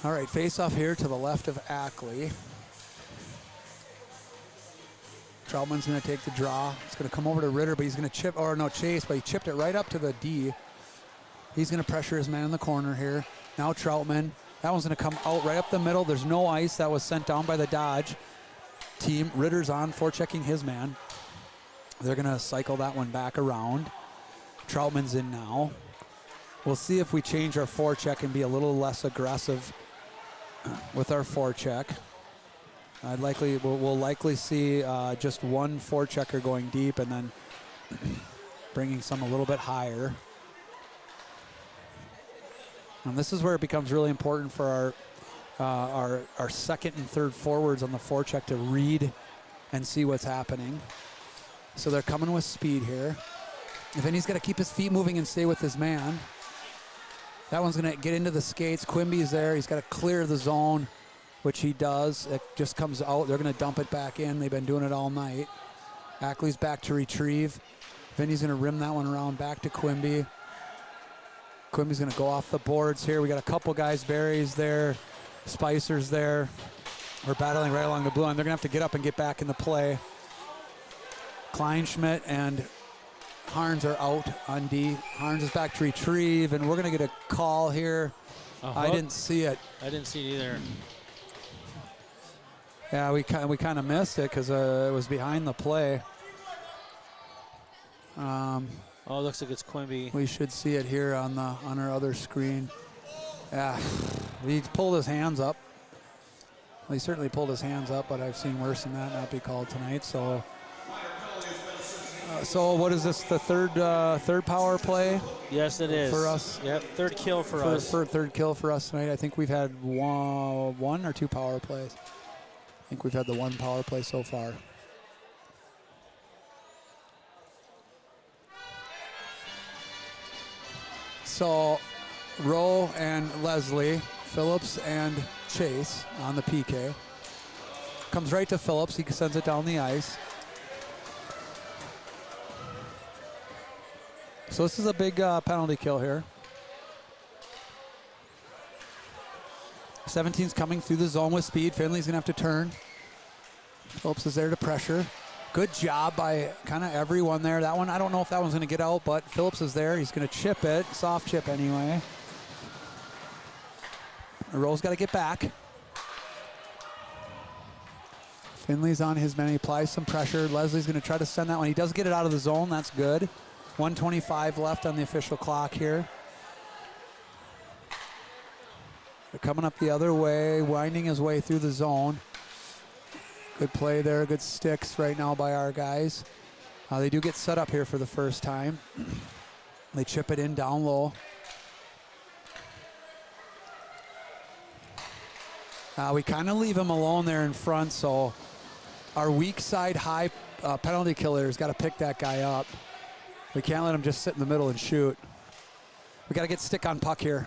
[SPEAKER 4] All right, face off here to the left of Ackley. Troutman's going to take the draw. It's going to come over to Ritter, but he's going to Chase, but he chipped it right up to the D. He's going to pressure his man in the corner here. Now Troutman. That one's going to come out right up the middle. There's no ice. That was sent down by the Dodge team. Ritter's on forechecking his man. They're going to cycle that one back around. Troutman's in now. We'll see if we change our forecheck and be a little less aggressive with our forecheck. We'll likely see just one forechecker going deep and then bringing some a little bit higher. And this is where it becomes really important for our second and third forwards on the forecheck to read and see what's happening. So they're coming with speed here. Vinny's got to keep his feet moving and stay with his man. That one's going to get into the skates. Quimby's there. He's got to clear the zone, which he does. It just comes out. They're going to dump it back in. They've been doing it all night. Ackley's back to retrieve. Vinny's going to rim that one around back to Quimby. Quimby's going to go off the boards here. We got a couple guys. Barry's there. Spicer's there. We're battling right along the blue line. They're going to have to get up and get back in the play. Kleinschmidt and Harns are out on D. Harns is back to retrieve, and we're going to get a call here. I didn't see it.
[SPEAKER 5] I didn't see it either.
[SPEAKER 4] Yeah, we kind of missed it because it was behind the play.
[SPEAKER 5] Oh, it looks like it's Quimby.
[SPEAKER 4] We should see it here on our other screen. Yeah, he pulled his hands up. Well, he certainly pulled his hands up, but I've seen worse than that not be called tonight. So, what is this? The third power play?
[SPEAKER 5] Yes, it is
[SPEAKER 4] for us.
[SPEAKER 5] Yep, third kill for us.
[SPEAKER 4] Third kill for us tonight. I think we've had one or two power plays. I think we've had the one power play so far. So, Rowe and Leslie, Phillips and Chase on the PK. Comes right to Phillips. He sends it down the ice. So this is a big penalty kill here. 17's coming through the zone with speed. Finley's gonna have to turn. Phillips is there to pressure. Good job by kind of everyone there. That one, I don't know if that one's gonna get out, but Phillips is there. He's gonna chip it, soft chip anyway. Rowe's got to get back. Finley's on his man. He applies some pressure. Leslie's going to try to send that one. He does get it out of the zone. That's good. 1:25 left on the official clock here. They're coming up the other way, winding his way through the zone. Good play there. Good sticks right now by our guys. They do get set up here for the first time. They chip it in down low. We kind of leave him alone there in front, so our weak side high penalty killer's got to pick that guy up. We can't let him just sit in the middle and shoot. We got to get stick on puck here.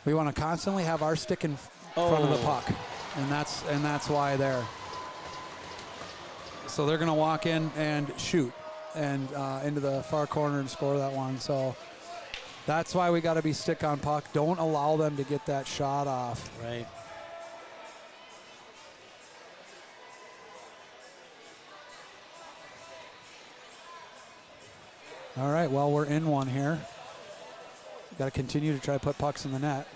[SPEAKER 4] We want to constantly have our stick in front of the puck, and that's why there. So they're going to walk in and shoot and into the far corner and score that one. So that's why we got to be stick on puck. Don't allow them to get that shot off.
[SPEAKER 5] Right.
[SPEAKER 4] All right, well, we're in one here. Got to continue to try to put pucks in the net.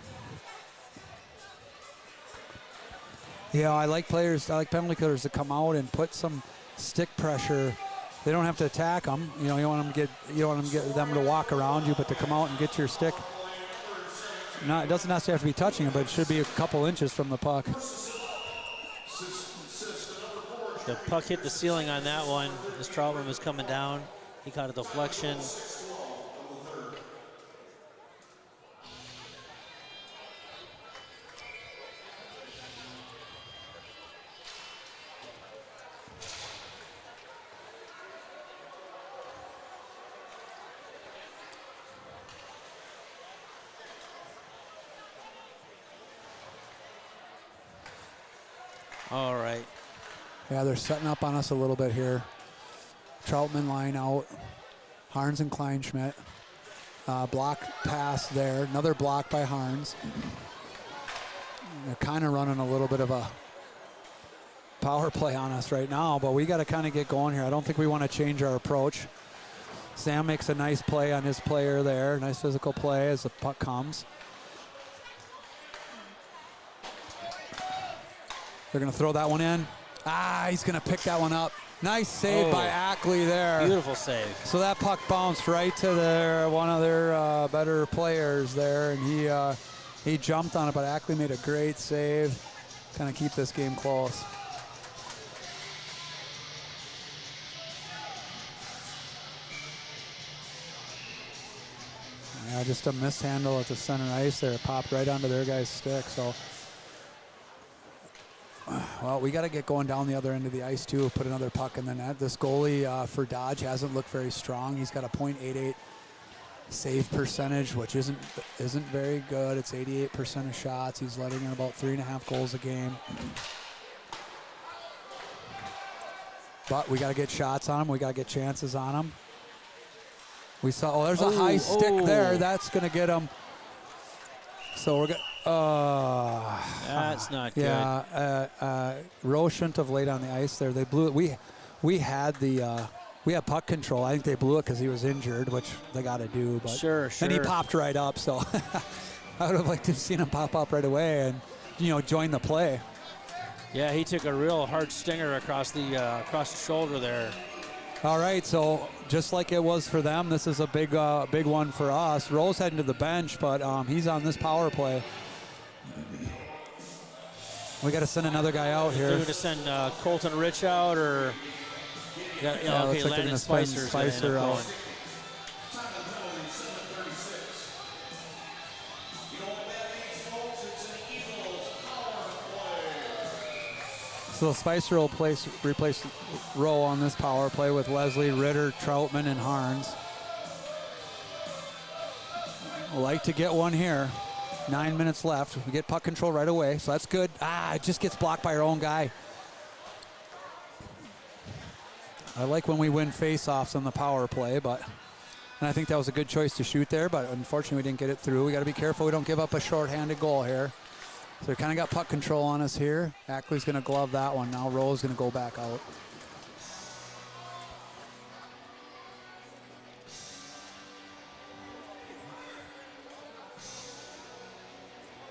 [SPEAKER 4] Yeah, I like penalty killers to come out and put some stick pressure. They don't have to attack them. You know, you don't want them to get them to walk around you, but to come out and get your stick. It doesn't necessarily have to be touching it, but it should be a couple inches from the puck.
[SPEAKER 5] The puck hit the ceiling on that one as Troutman was coming down. He caught a deflection. All right.
[SPEAKER 4] Yeah, they're setting up on us a little bit here. Troutman line out. Harns and Kleinschmidt. Block pass there. Another block by Harns. They're kind of running a little bit of a power play on us right now, but we got to kind of get going here. I don't think we want to change our approach. Sam makes a nice play on his player there. Nice physical play as the puck comes. They're going to throw that one in. He's going to pick that one up. Nice save by Ackley there.
[SPEAKER 5] Beautiful save.
[SPEAKER 4] So that puck bounced right to one of their better players there, and he jumped on it, but Ackley made a great save. Kind of keep this game close. Yeah, just a mishandle at the center ice there. It popped right onto their guy's stick. So, well, we got to get going down the other end of the ice too. Put another puck in the net. This goalie for Dodge hasn't looked very strong. He's got a .88 save percentage, which isn't very good. It's 88% of shots. He's letting in about 3.5 goals a game. But we got to get shots on him. We got to get chances on him. We saw. There's a high stick there. That's going to get him. So we're going.
[SPEAKER 5] That's not good.
[SPEAKER 4] Yeah, Rowe shouldn't have laid on the ice there. They blew it. We had puck control. I think they blew it because he was injured, which they got to do. But
[SPEAKER 5] Sure.
[SPEAKER 4] and he popped right up. So I would have liked to have seen him pop up right away and, join the play.
[SPEAKER 5] Yeah, he took a real hard stinger across the shoulder there.
[SPEAKER 4] All right, so just like it was for them, this is a big one for us. Rose heading to the bench, but he's on this power play. We got to send another guy out here.
[SPEAKER 5] They're going to send Colton Rich out, or okay,
[SPEAKER 4] looks like
[SPEAKER 5] Landon
[SPEAKER 4] they're gonna
[SPEAKER 5] Spicer's
[SPEAKER 4] Spicer
[SPEAKER 5] going.
[SPEAKER 4] out. So Spicer will replace Rowe on this power play with Leslie, Ritter, Troutman, and Harns. Like to get one here. 9 minutes left. We get puck control right away, so that's good. It just gets blocked by our own guy. I like when we win face-offs on the power play, and I think that was a good choice to shoot there, but unfortunately we didn't get it through. We got to be careful we don't give up a short-handed goal here. So we kind of got puck control on us here. Ackley's going to glove that one. Now Rowe's going to go back out.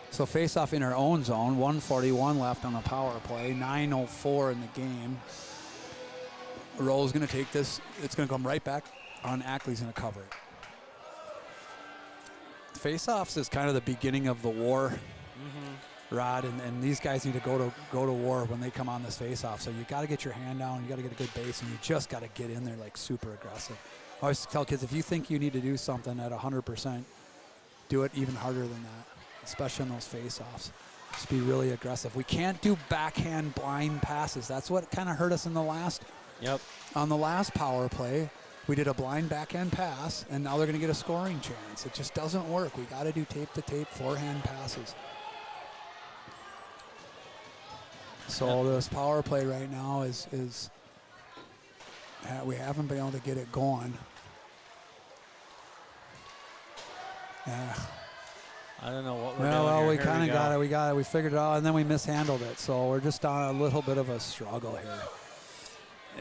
[SPEAKER 4] So face-off in our own zone. 1:41 left on the power play. 9:04 in the game. Rowe's going to take this. It's going to come right back on Ackley's going to cover it. Face-offs is kind of the beginning of the war. Rod, and these guys need to go to war when they come on this face-off. So you got to get your hand down, you got to get a good base, and you just got to get in there like super aggressive. I always tell kids, if you think you need to do something at 100%, do it even harder than that, especially in those face-offs. Just be really aggressive. We can't do backhand blind passes. That's what kind of hurt us in the last.
[SPEAKER 5] Yep.
[SPEAKER 4] On the last power play, we did a blind backhand pass, and now they're going to get a scoring chance. It just doesn't work. We got to do tape-to-tape forehand passes. So this power play right now is we haven't been able to get it going. Yeah.
[SPEAKER 5] I don't know what we're doing here.
[SPEAKER 4] We kind of got it. We got it. We figured it out, and then we mishandled it. So we're just on a little bit of a struggle here.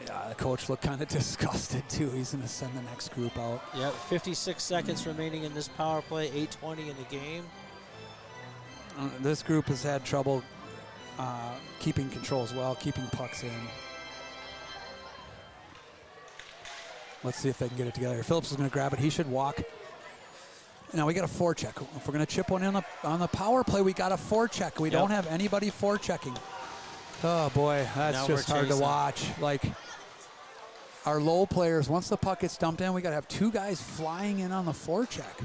[SPEAKER 4] Yeah, the coach looked kind of disgusted too. He's going to send the next group out.
[SPEAKER 5] Yep. 56 seconds remaining in this power play. 8:20 in the game.
[SPEAKER 4] This group has had trouble keeping control as well, keeping pucks in. Let's see if they can get it together. Phillips is going to grab it. He should walk. Now we got a forecheck. If we're going to chip one in on the power play, we got a forecheck. We don't have anybody forechecking. Oh boy, that's
[SPEAKER 5] now
[SPEAKER 4] just hard to watch. Like our low players, once the puck gets dumped in, we got to have two guys flying in on the forecheck.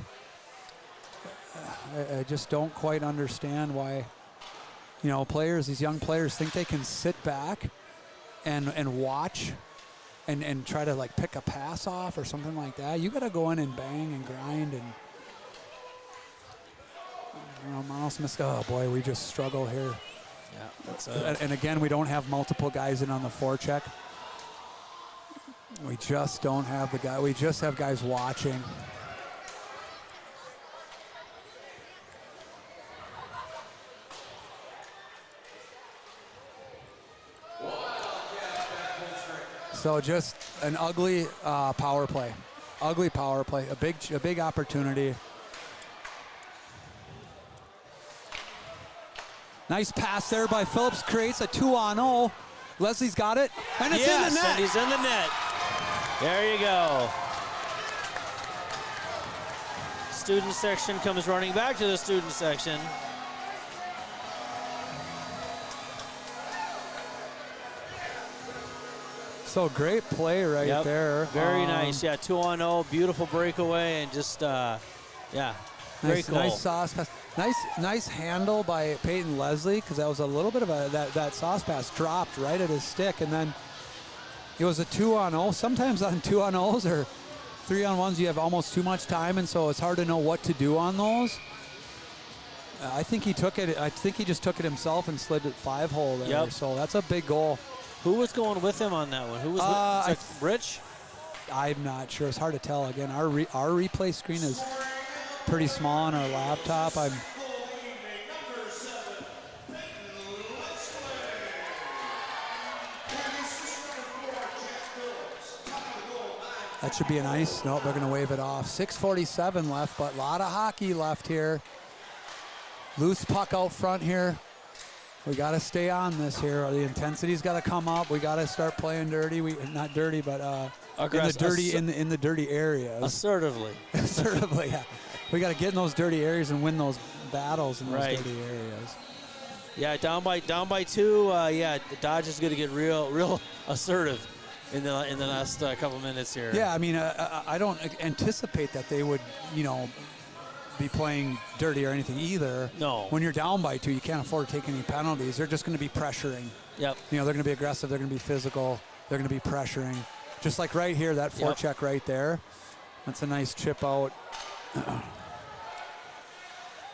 [SPEAKER 4] I just don't quite understand why. Players, these young players think they can sit back and watch and try to like pick a pass off or something like that. You got to go in and bang and grind and oh boy, we just struggle here.
[SPEAKER 5] Yeah,
[SPEAKER 4] and again, we don't have multiple guys in on the forecheck. We just don't have the guy. We just have guys watching. So just an ugly power play. Ugly power play. A big opportunity. Nice pass there by Phillips. Creates a 2-on-0. Leslie's got it. And it's in the net.
[SPEAKER 5] And he's in the net. There you go. Student section comes running back to the student section.
[SPEAKER 4] So great play right there.
[SPEAKER 5] Very nice. Yeah, 2-on-0. Beautiful breakaway and just, great goal.
[SPEAKER 4] Nice sauce pass. Nice handle by Peyton Leslie, because that was a little bit of that sauce pass dropped right at his stick, and then it was a 2-on-0. Sometimes on 2-on-0s or 3-on-1s you have almost too much time, and so it's hard to know what to do on those. I think he took it. I think he just took it himself and slid it 5-hole there.
[SPEAKER 5] Yep.
[SPEAKER 4] So that's a big goal.
[SPEAKER 5] Who was going with him on that one? Who was with Rich?
[SPEAKER 4] I'm not sure. It's hard to tell. Again, our replay screen is pretty small on our laptop. That should be a nice. Nope, they're going to wave it off. 6:47 left, but a lot of hockey left here. Loose puck out front here. We got to stay on this here. The intensity's got to come up. We got to start playing dirty. Not dirty, but in the dirty areas.
[SPEAKER 5] Assertively.
[SPEAKER 4] Assertively, yeah. We got to get in those dirty areas and win those battles in those
[SPEAKER 5] Right.
[SPEAKER 4] dirty areas.
[SPEAKER 5] Yeah, down by 2. Dodge is going to get real assertive in the last couple minutes here.
[SPEAKER 4] Yeah, I mean, I don't anticipate that they would, be playing dirty or anything either.
[SPEAKER 5] No.
[SPEAKER 4] When you're down by 2, you can't afford to take any penalties. They're just going to be pressuring.
[SPEAKER 5] Yep.
[SPEAKER 4] They're going to be aggressive. They're going to be physical. They're going to be pressuring. Just like right here, that forecheck right there. That's a nice chip out.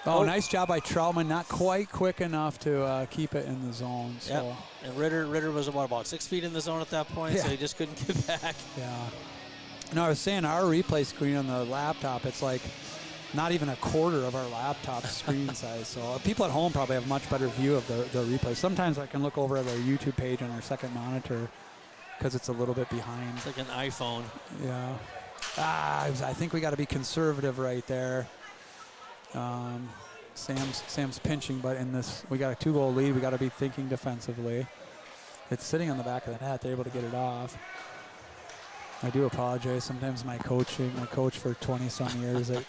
[SPEAKER 4] Oh, nice job by Troutman. Not quite quick enough to keep it in the zone. So.
[SPEAKER 5] Yep. And Ritter was about 6 feet in the zone at that point,
[SPEAKER 4] Yeah.
[SPEAKER 5] so he just couldn't get back.
[SPEAKER 4] Yeah. No, I was saying our replay screen on the laptop, it's like not even a quarter of our laptop screen size. So people at home probably have a much better view of the replay. Sometimes I can look over at our YouTube page on our second monitor because it's a little bit behind.
[SPEAKER 5] It's like an iPhone.
[SPEAKER 4] Yeah. I think we got to be conservative right there. Sam's pinching, but in this, we got a 2-goal lead. We got to be thinking defensively. It's sitting on the back of the net. They're able to get it off. I do apologize. Sometimes my coach for 20-some years, it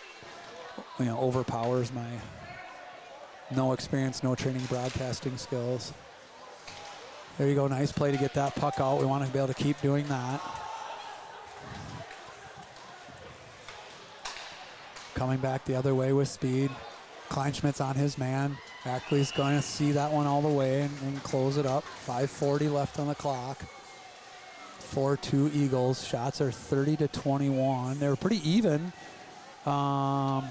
[SPEAKER 4] overpowers my no experience, no training broadcasting skills. There you go. Nice play to get that puck out. We want to be able to keep doing that. Coming back the other way with speed. Kleinschmidt's on his man. Ackley's going to see that one all the way and close it up. 5:40 left on the clock. 4-2 Eagles. Shots are 30-21. They were pretty even. The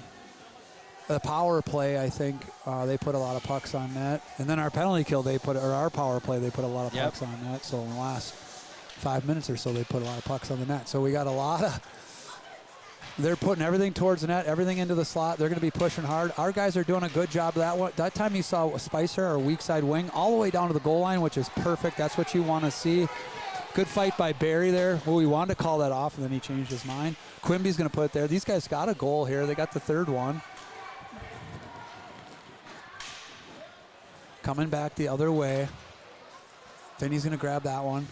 [SPEAKER 4] power play, I think, they put a lot of pucks on net. And then our penalty kill, our power play, they put a lot of pucks on net. So in the last 5 minutes or so, they put a lot of pucks on the net. So we got a lot of... They're putting everything towards the net, everything into the slot. They're going to be pushing hard. Our guys are doing a good job of that one. That time you saw Spicer, our weak side wing, all the way down to the goal line, which is perfect. That's what you want to see. Good fight by Barry there. Well, we wanted to call that off, and then he changed his mind. Quimby's going to put it there. These guys got a goal here. They got the third one. Coming back the other way. Vinny's going to grab that one.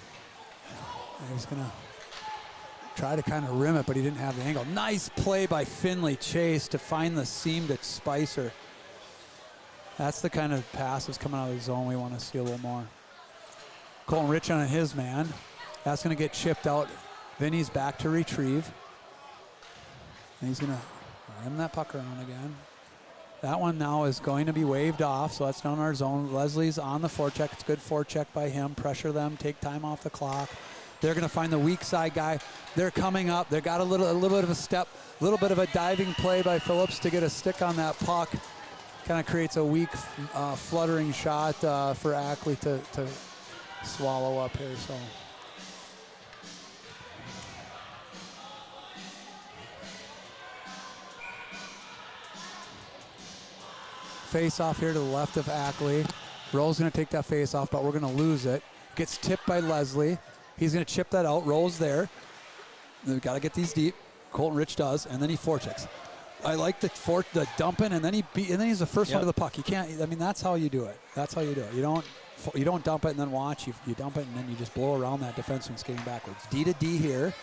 [SPEAKER 4] And he's going to try to kind of rim it, but he didn't have the angle. Nice play by Finley Chase to find the seam to Spicer. That's the kind of passes coming out of the zone we want to see a little more. Colton Rich on his man. That's going to get chipped out. Vinny's back to retrieve. And he's going to rim that puck around again. That one now is going to be waved off, so that's down our zone. Leslie's on the forecheck. It's a good forecheck by him. Pressure them, take time off the clock. They're going to find the weak side guy. They're coming up. They got a little bit of a step, a little bit of a diving play by Phillips to get a stick on that puck. Kind of creates a weak, fluttering shot for Ackley to swallow up here. So. Face off here to the left of Ackley. Rowe's going to take that face off, but we're going to lose it. Gets tipped by Leslie. He's going to chip that out. Rowe's there. We've got to get these deep. Colton Rich does, and then he forechecks. I like the dumping, and then he's the first one to the puck. You can't. I mean, that's how you do it. That's how you do it. You don't dump it and then watch. You dump it and then you just blow around that defenseman skating backwards. D to D here.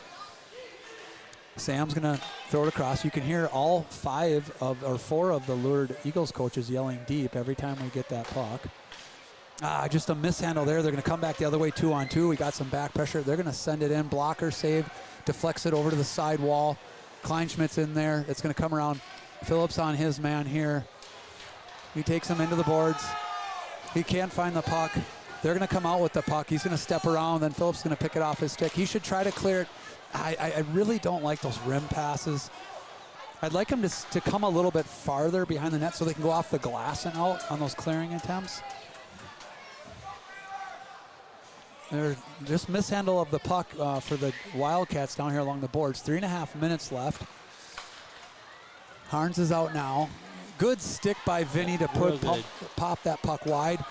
[SPEAKER 4] Sam's going to throw it across. You can hear all 4 of the lured Eagles coaches yelling deep every time we get that puck. Just a mishandle there. They're going to come back the other way 2-on-2. We got some back pressure. They're going to send it in. Blocker save. Deflects it over to the side wall. Kleinschmidt's in there. It's going to come around. Phillips on his man here. He takes him into the boards. He can't find the puck. They're going to come out with the puck. He's going to step around. Then Phillips is going to pick it off his stick. He should try to clear it. I really don't like those rim passes. I'd like him to come a little bit farther behind the net so they can go off the glass and out on those clearing attempts. They're just mishandle of the puck for the Wildcats down here along the boards. 3.5 minutes left. Harns is out now. Good stick by Vinny to pop that puck wide.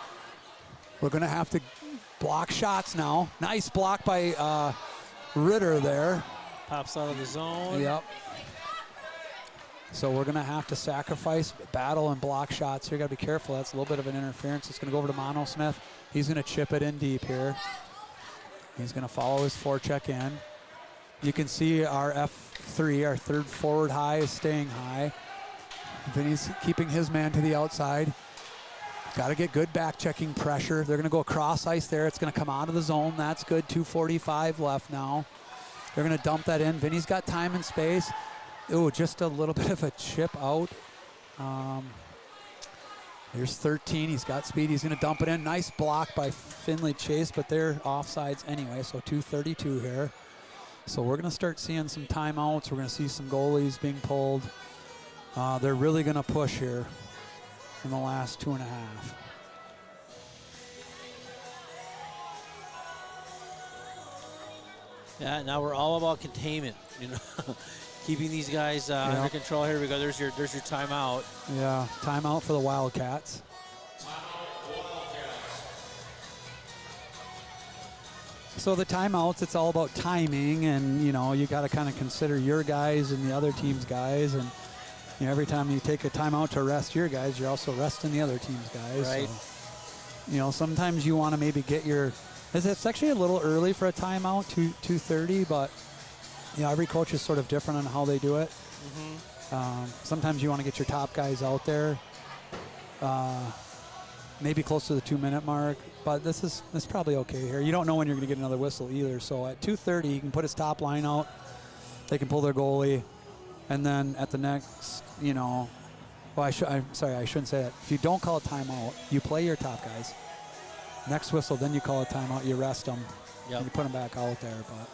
[SPEAKER 4] We're going to have to block shots now. Nice block by Ritter there.
[SPEAKER 5] Pops out of the zone.
[SPEAKER 4] Yep. So we're going to have to sacrifice, battle, and block shots here. Got to be careful. That's a little bit of an interference. It's going to go over to Mono Smith. He's going to chip it in deep here. He's going to follow his forecheck in. You can see our F3, our third forward high, is staying high. Vinny's keeping his man to the outside. Got to get good back checking pressure. They're going to go across ice there. It's going to come out of the zone. That's good. 2:45 left now. They're going to dump that in. Vinny's got time and space. Ooh, just a little bit of a chip out. Here's 13. He's got speed. He's going to dump it in. Nice block by Finley Chase, but they're offsides anyway, so 2:32 here. So we're going to start seeing some timeouts. We're going to see some goalies being pulled. They're really going to push here in the last 2.5.
[SPEAKER 5] Yeah, now we're all about containment, keeping these guys under control. Here we go. There's your timeout.
[SPEAKER 4] Yeah, timeout for the Wildcats. So the timeouts, it's all about timing, and you got to kind of consider your guys and the other team's guys, and every time you take a timeout to rest your guys, you're also resting the other team's guys.
[SPEAKER 5] Right.
[SPEAKER 4] So, sometimes you want to maybe get your. It's actually a little early for a timeout, 2:30, but every coach is sort of different on how they do it. Sometimes you want to get your top guys out there, maybe close to the 2-minute mark, but this is probably okay here. You don't know when you're going to get another whistle either. So at 2:30, you can put his top line out. They can pull their goalie, and then at the next, well, I'm sorry, I shouldn't say that. If you don't call a timeout, you play your top guys. Next whistle, then you call a timeout, you rest them, and you put them back out there. But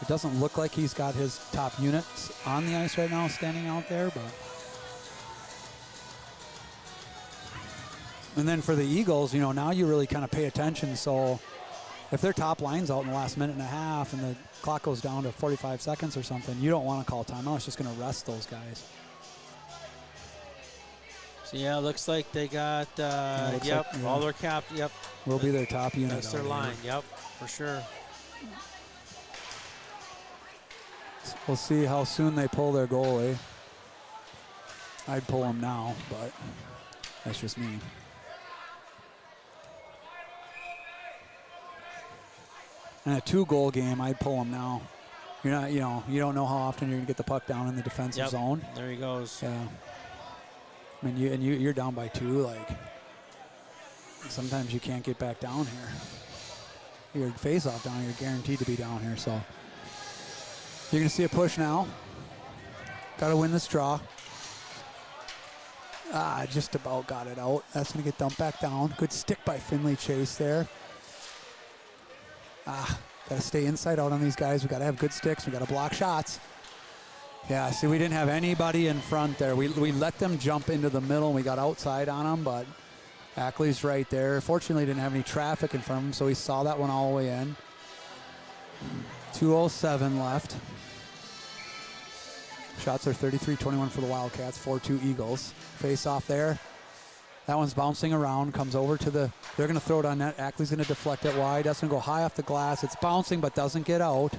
[SPEAKER 4] it doesn't look like he's got his top units on the ice right now, standing out there. But and then for the Eagles, now you really kind of pay attention. So if their top line's out in the last minute and a half, and the clock goes down to 45 seconds or something, you don't want to call timeout. It's just going to rest those guys.
[SPEAKER 5] So yeah, looks like they got all their cap. Yep,
[SPEAKER 4] will be their top unit.
[SPEAKER 5] That's their line. Yep, for sure.
[SPEAKER 4] We'll see how soon they pull their goalie. I'd pull him now, but that's just me. In a 2-goal game, I'd pull him now. You're not, you don't know how often you're gonna get the puck down in the defensive zone.
[SPEAKER 5] There he goes.
[SPEAKER 4] Yeah. I mean, you're down by 2. Like, sometimes you can't get back down here. Your face-off down, you're guaranteed to be down here. So you're gonna see a push now. Got to win this draw. Just about got it out. That's gonna get dumped back down. Good stick by Finley Chase there. Got to stay inside out on these guys. We got to have good sticks. We got to block shots. Yeah, see, we didn't have anybody in front there. We let them jump into the middle, and we got outside on them, but Ackley's right there. Fortunately, didn't have any traffic in front of him, so he saw that one all the way in. 2:07 left. Shots are 33-21 for the Wildcats, 4-2 Eagles. Face off there. That one's bouncing around, comes over to the, they're going to throw it on net. Ackley's going to deflect it wide. That's going to go high off the glass. It's bouncing, but doesn't get out.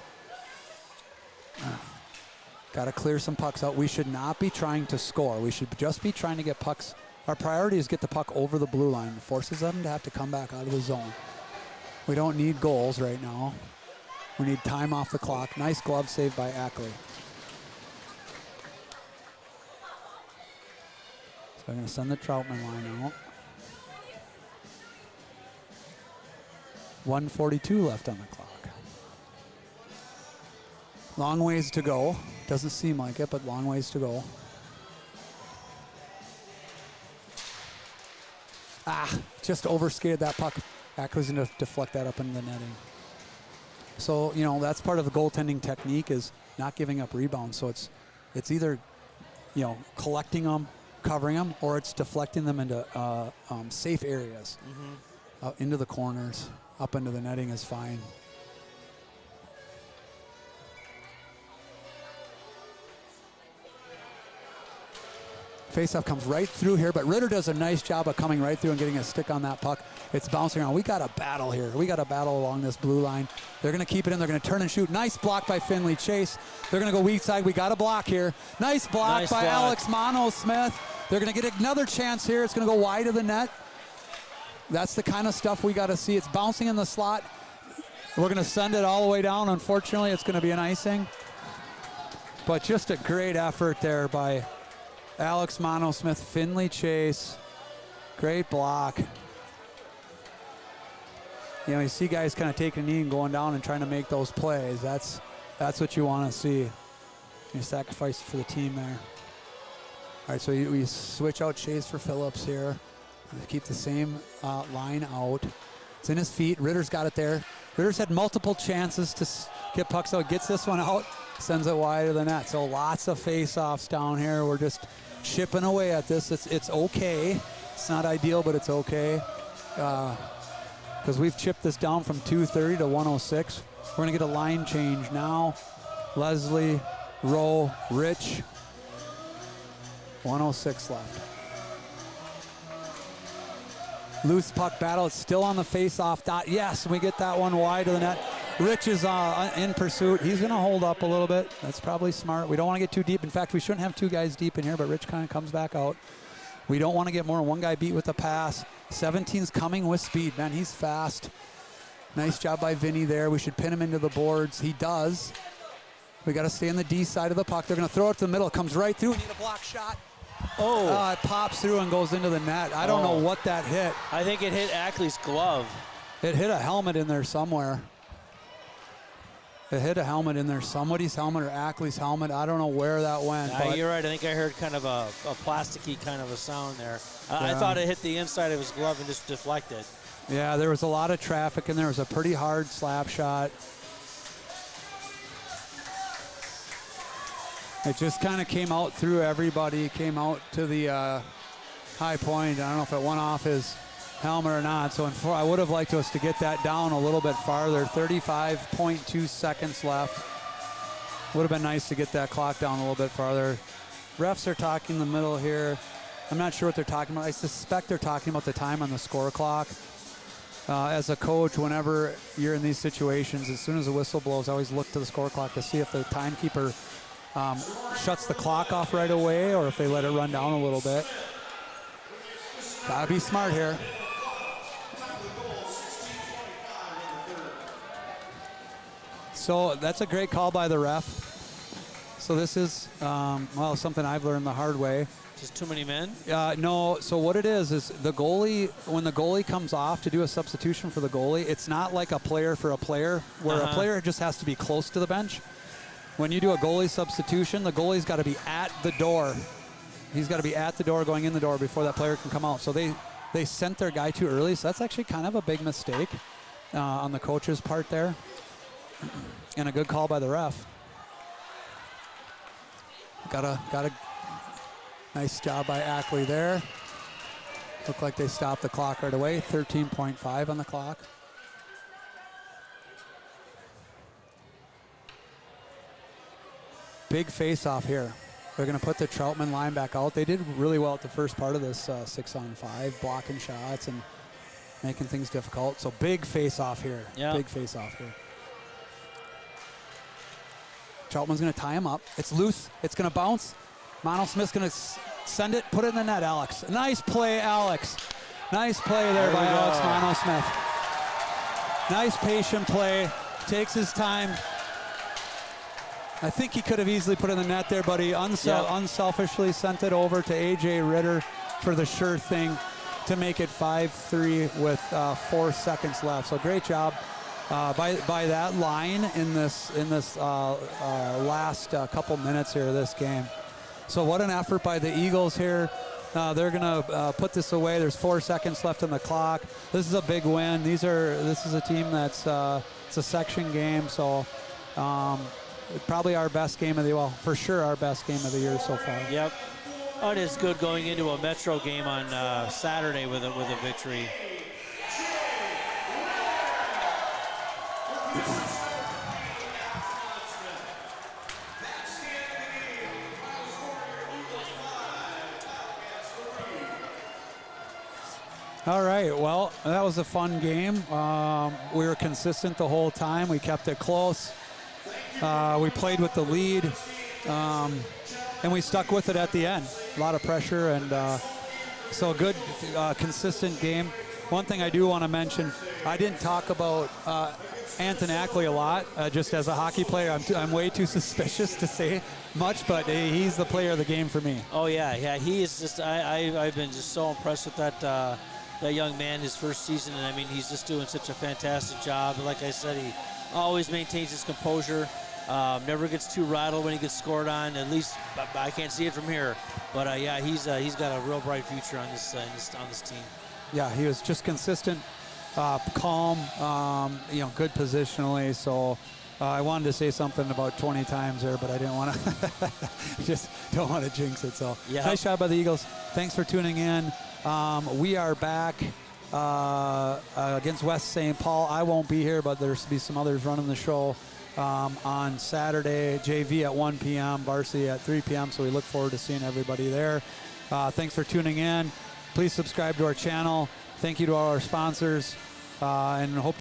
[SPEAKER 4] Got to clear some pucks out. We should not be trying to score. We should just be trying to get pucks. Our priority is get the puck over the blue line. It forces them to have to come back out of the zone. We don't need goals right now. We need time off the clock. Nice glove save by Ackley. So I'm going to send the Troutman line out. 1:42 left on the clock. Long ways to go. Doesn't seem like it, but long ways to go. Just overskated that puck. Ackley's going to deflect that up into the netting. So, that's part of the goaltending technique, is not giving up rebounds. So it's either, collecting them, covering them, or it's deflecting them into safe areas. Into the corners, up into the netting is fine. Faceoff comes right through here, but Ritter does a nice job of coming right through and getting a stick on that puck. It's bouncing around. We got a battle here. We got a battle along this blue line. They're going to keep it in. They're going to turn and shoot. Nice block by Finley Chase. They're going to go weak side. We got a block here. Nice block by Alex Mono-Smith. They're going to get another chance here. It's going to go wide of the net. That's the kind of stuff we got to see. It's bouncing in the slot. We're going to send it all the way down. Unfortunately, it's going to be an icing. But just a great effort there by Alex Mono-Smith, Finley Chase. Great block. You know, you see guys kind of taking a knee and going down and trying to make those plays. That's what you want to see. You sacrifice for the team there. All right, so we switch out Chase for Phillips here. Keep the same line out. It's in his feet. Ritter's got it there. Ritter's had multiple chances to get pucks out. Gets this one out, sends it wide of the net. So lots of face-offs down here. We're just chipping away at this. It's okay. It's not ideal, but it's okay. Because we've chipped this down from 230 to 106. We're going to get a line change now. Leslie, Rowe, Rich. 106 left. Loose puck battle. It's still on the face-off dot. Yes, we get that one wide of the net. Rich is in pursuit. He's going to hold up a little bit. That's probably smart. We don't want to get too deep. In fact, we shouldn't have two guys deep in here, but Rich kind of comes back out. We don't want to get more than one guy beat with the pass. 17's coming with speed. Man, he's fast. Nice job by Vinny there. We should pin him into the boards. He does. We got to stay on the D side of the puck. They're going to throw it to the middle. It comes right through. We need a block shot.
[SPEAKER 5] Oh.
[SPEAKER 4] It pops through and goes into the net. I don't know what that hit.
[SPEAKER 5] I think it hit Ackley's glove.
[SPEAKER 4] It hit a helmet in there somewhere. It hit a helmet in there. Somebody's helmet or Ackley's helmet. I don't know where that went.
[SPEAKER 5] But you're right. I think I heard kind of a plasticky kind of a sound there. I thought it hit the inside of his glove and just deflected.
[SPEAKER 4] Yeah, there was a lot of traffic and there was a pretty hard slap shot. It just kind of came out through everybody, came out to the high point. I don't know if it went off his helmet or not. So I would have liked us to get that down a little bit farther. 35.2 seconds left. Would have been nice to get that clock down a little bit farther. Refs are talking in the middle here. I'm not sure what they're talking about. I suspect they're talking about the time on the score clock. As a coach, whenever you're in these situations, as soon as the whistle blows, I always look to the score clock to see if the timekeeper shuts the clock off right away or if they let it run down a little bit. Gotta be smart here. So that's a great call by the ref. So this is, well, something I've learned the hard way.
[SPEAKER 5] Just too many men?
[SPEAKER 4] No, so what it is the goalie, when the goalie comes off to do a substitution for the goalie, it's not like a player for a player, where a player just has to be close to the bench. When you do a goalie substitution, the goalie's got to be at the door. He's got to be at the door, going in the door before that player can come out. So they sent their guy too early, so that's actually kind of a big mistake on the coach's part there. And a good call by the ref. Got a nice job by Ackley there. Looked like they stopped the clock right away. 13.5 on the clock. Big face-off here. They're going to put the Troutman line back out. They did really well at the first part of this 6-on-5, blocking shots and making things difficult. So big face-off here.
[SPEAKER 5] Yeah.
[SPEAKER 4] Big face-off here. Troutman's going to tie him up. It's loose. It's going to bounce. Mono-Smith's going to send it, put it in the net, Alex. Nice play, Alex. Nice play there by Alex Mono-Smith. Nice patient play. Takes his time. I think he could have easily put it in the net there, but he unselfishly sent it over to A.J. Ritter for the sure thing to make it 5-3 with 4 seconds left. So great job by that line in this last couple minutes here of this game. So what an effort by the Eagles here. They're going to put this away. There's 4 seconds left on the clock. This is a big win. This is a team that's it's a section game, so probably our best game of the, well, for sure our best game of the year so far.
[SPEAKER 5] Yep. Oh, it is good going into a Metro game on Saturday with a victory.
[SPEAKER 4] All right, well, that was a fun game. We were consistent the whole time. We kept it close. We played with the lead, and we stuck with it at the end. A lot of pressure, and so good, consistent game. One thing I do want to mention, I didn't talk about Anton Ackley a lot, just as a hockey player. I'm way too suspicious to say much, but he's the player of the game for me.
[SPEAKER 5] Oh yeah, he is just. I've been just so impressed with that young man, his first season, and I mean he's just doing such a fantastic job. Like I said, he always maintains his composure. Never gets too rattled when he gets scored on. At least I can't see it from here, but yeah, he's got a real bright future on this team.
[SPEAKER 4] Yeah, he was just consistent, calm, good positionally. So I wanted to say something about 20 times there, but I didn't want to. Just don't want to jinx it. So
[SPEAKER 5] yeah.
[SPEAKER 4] Nice job by the Eagles. Thanks for tuning in. We are back against West St. Paul. I won't be here, but there's be some others running the show on Saturday. JV at 1 p.m., Varsity at 3 p.m. So we look forward to seeing everybody there. Thanks for tuning in. Please subscribe to our channel. Thank you to all our sponsors, and hope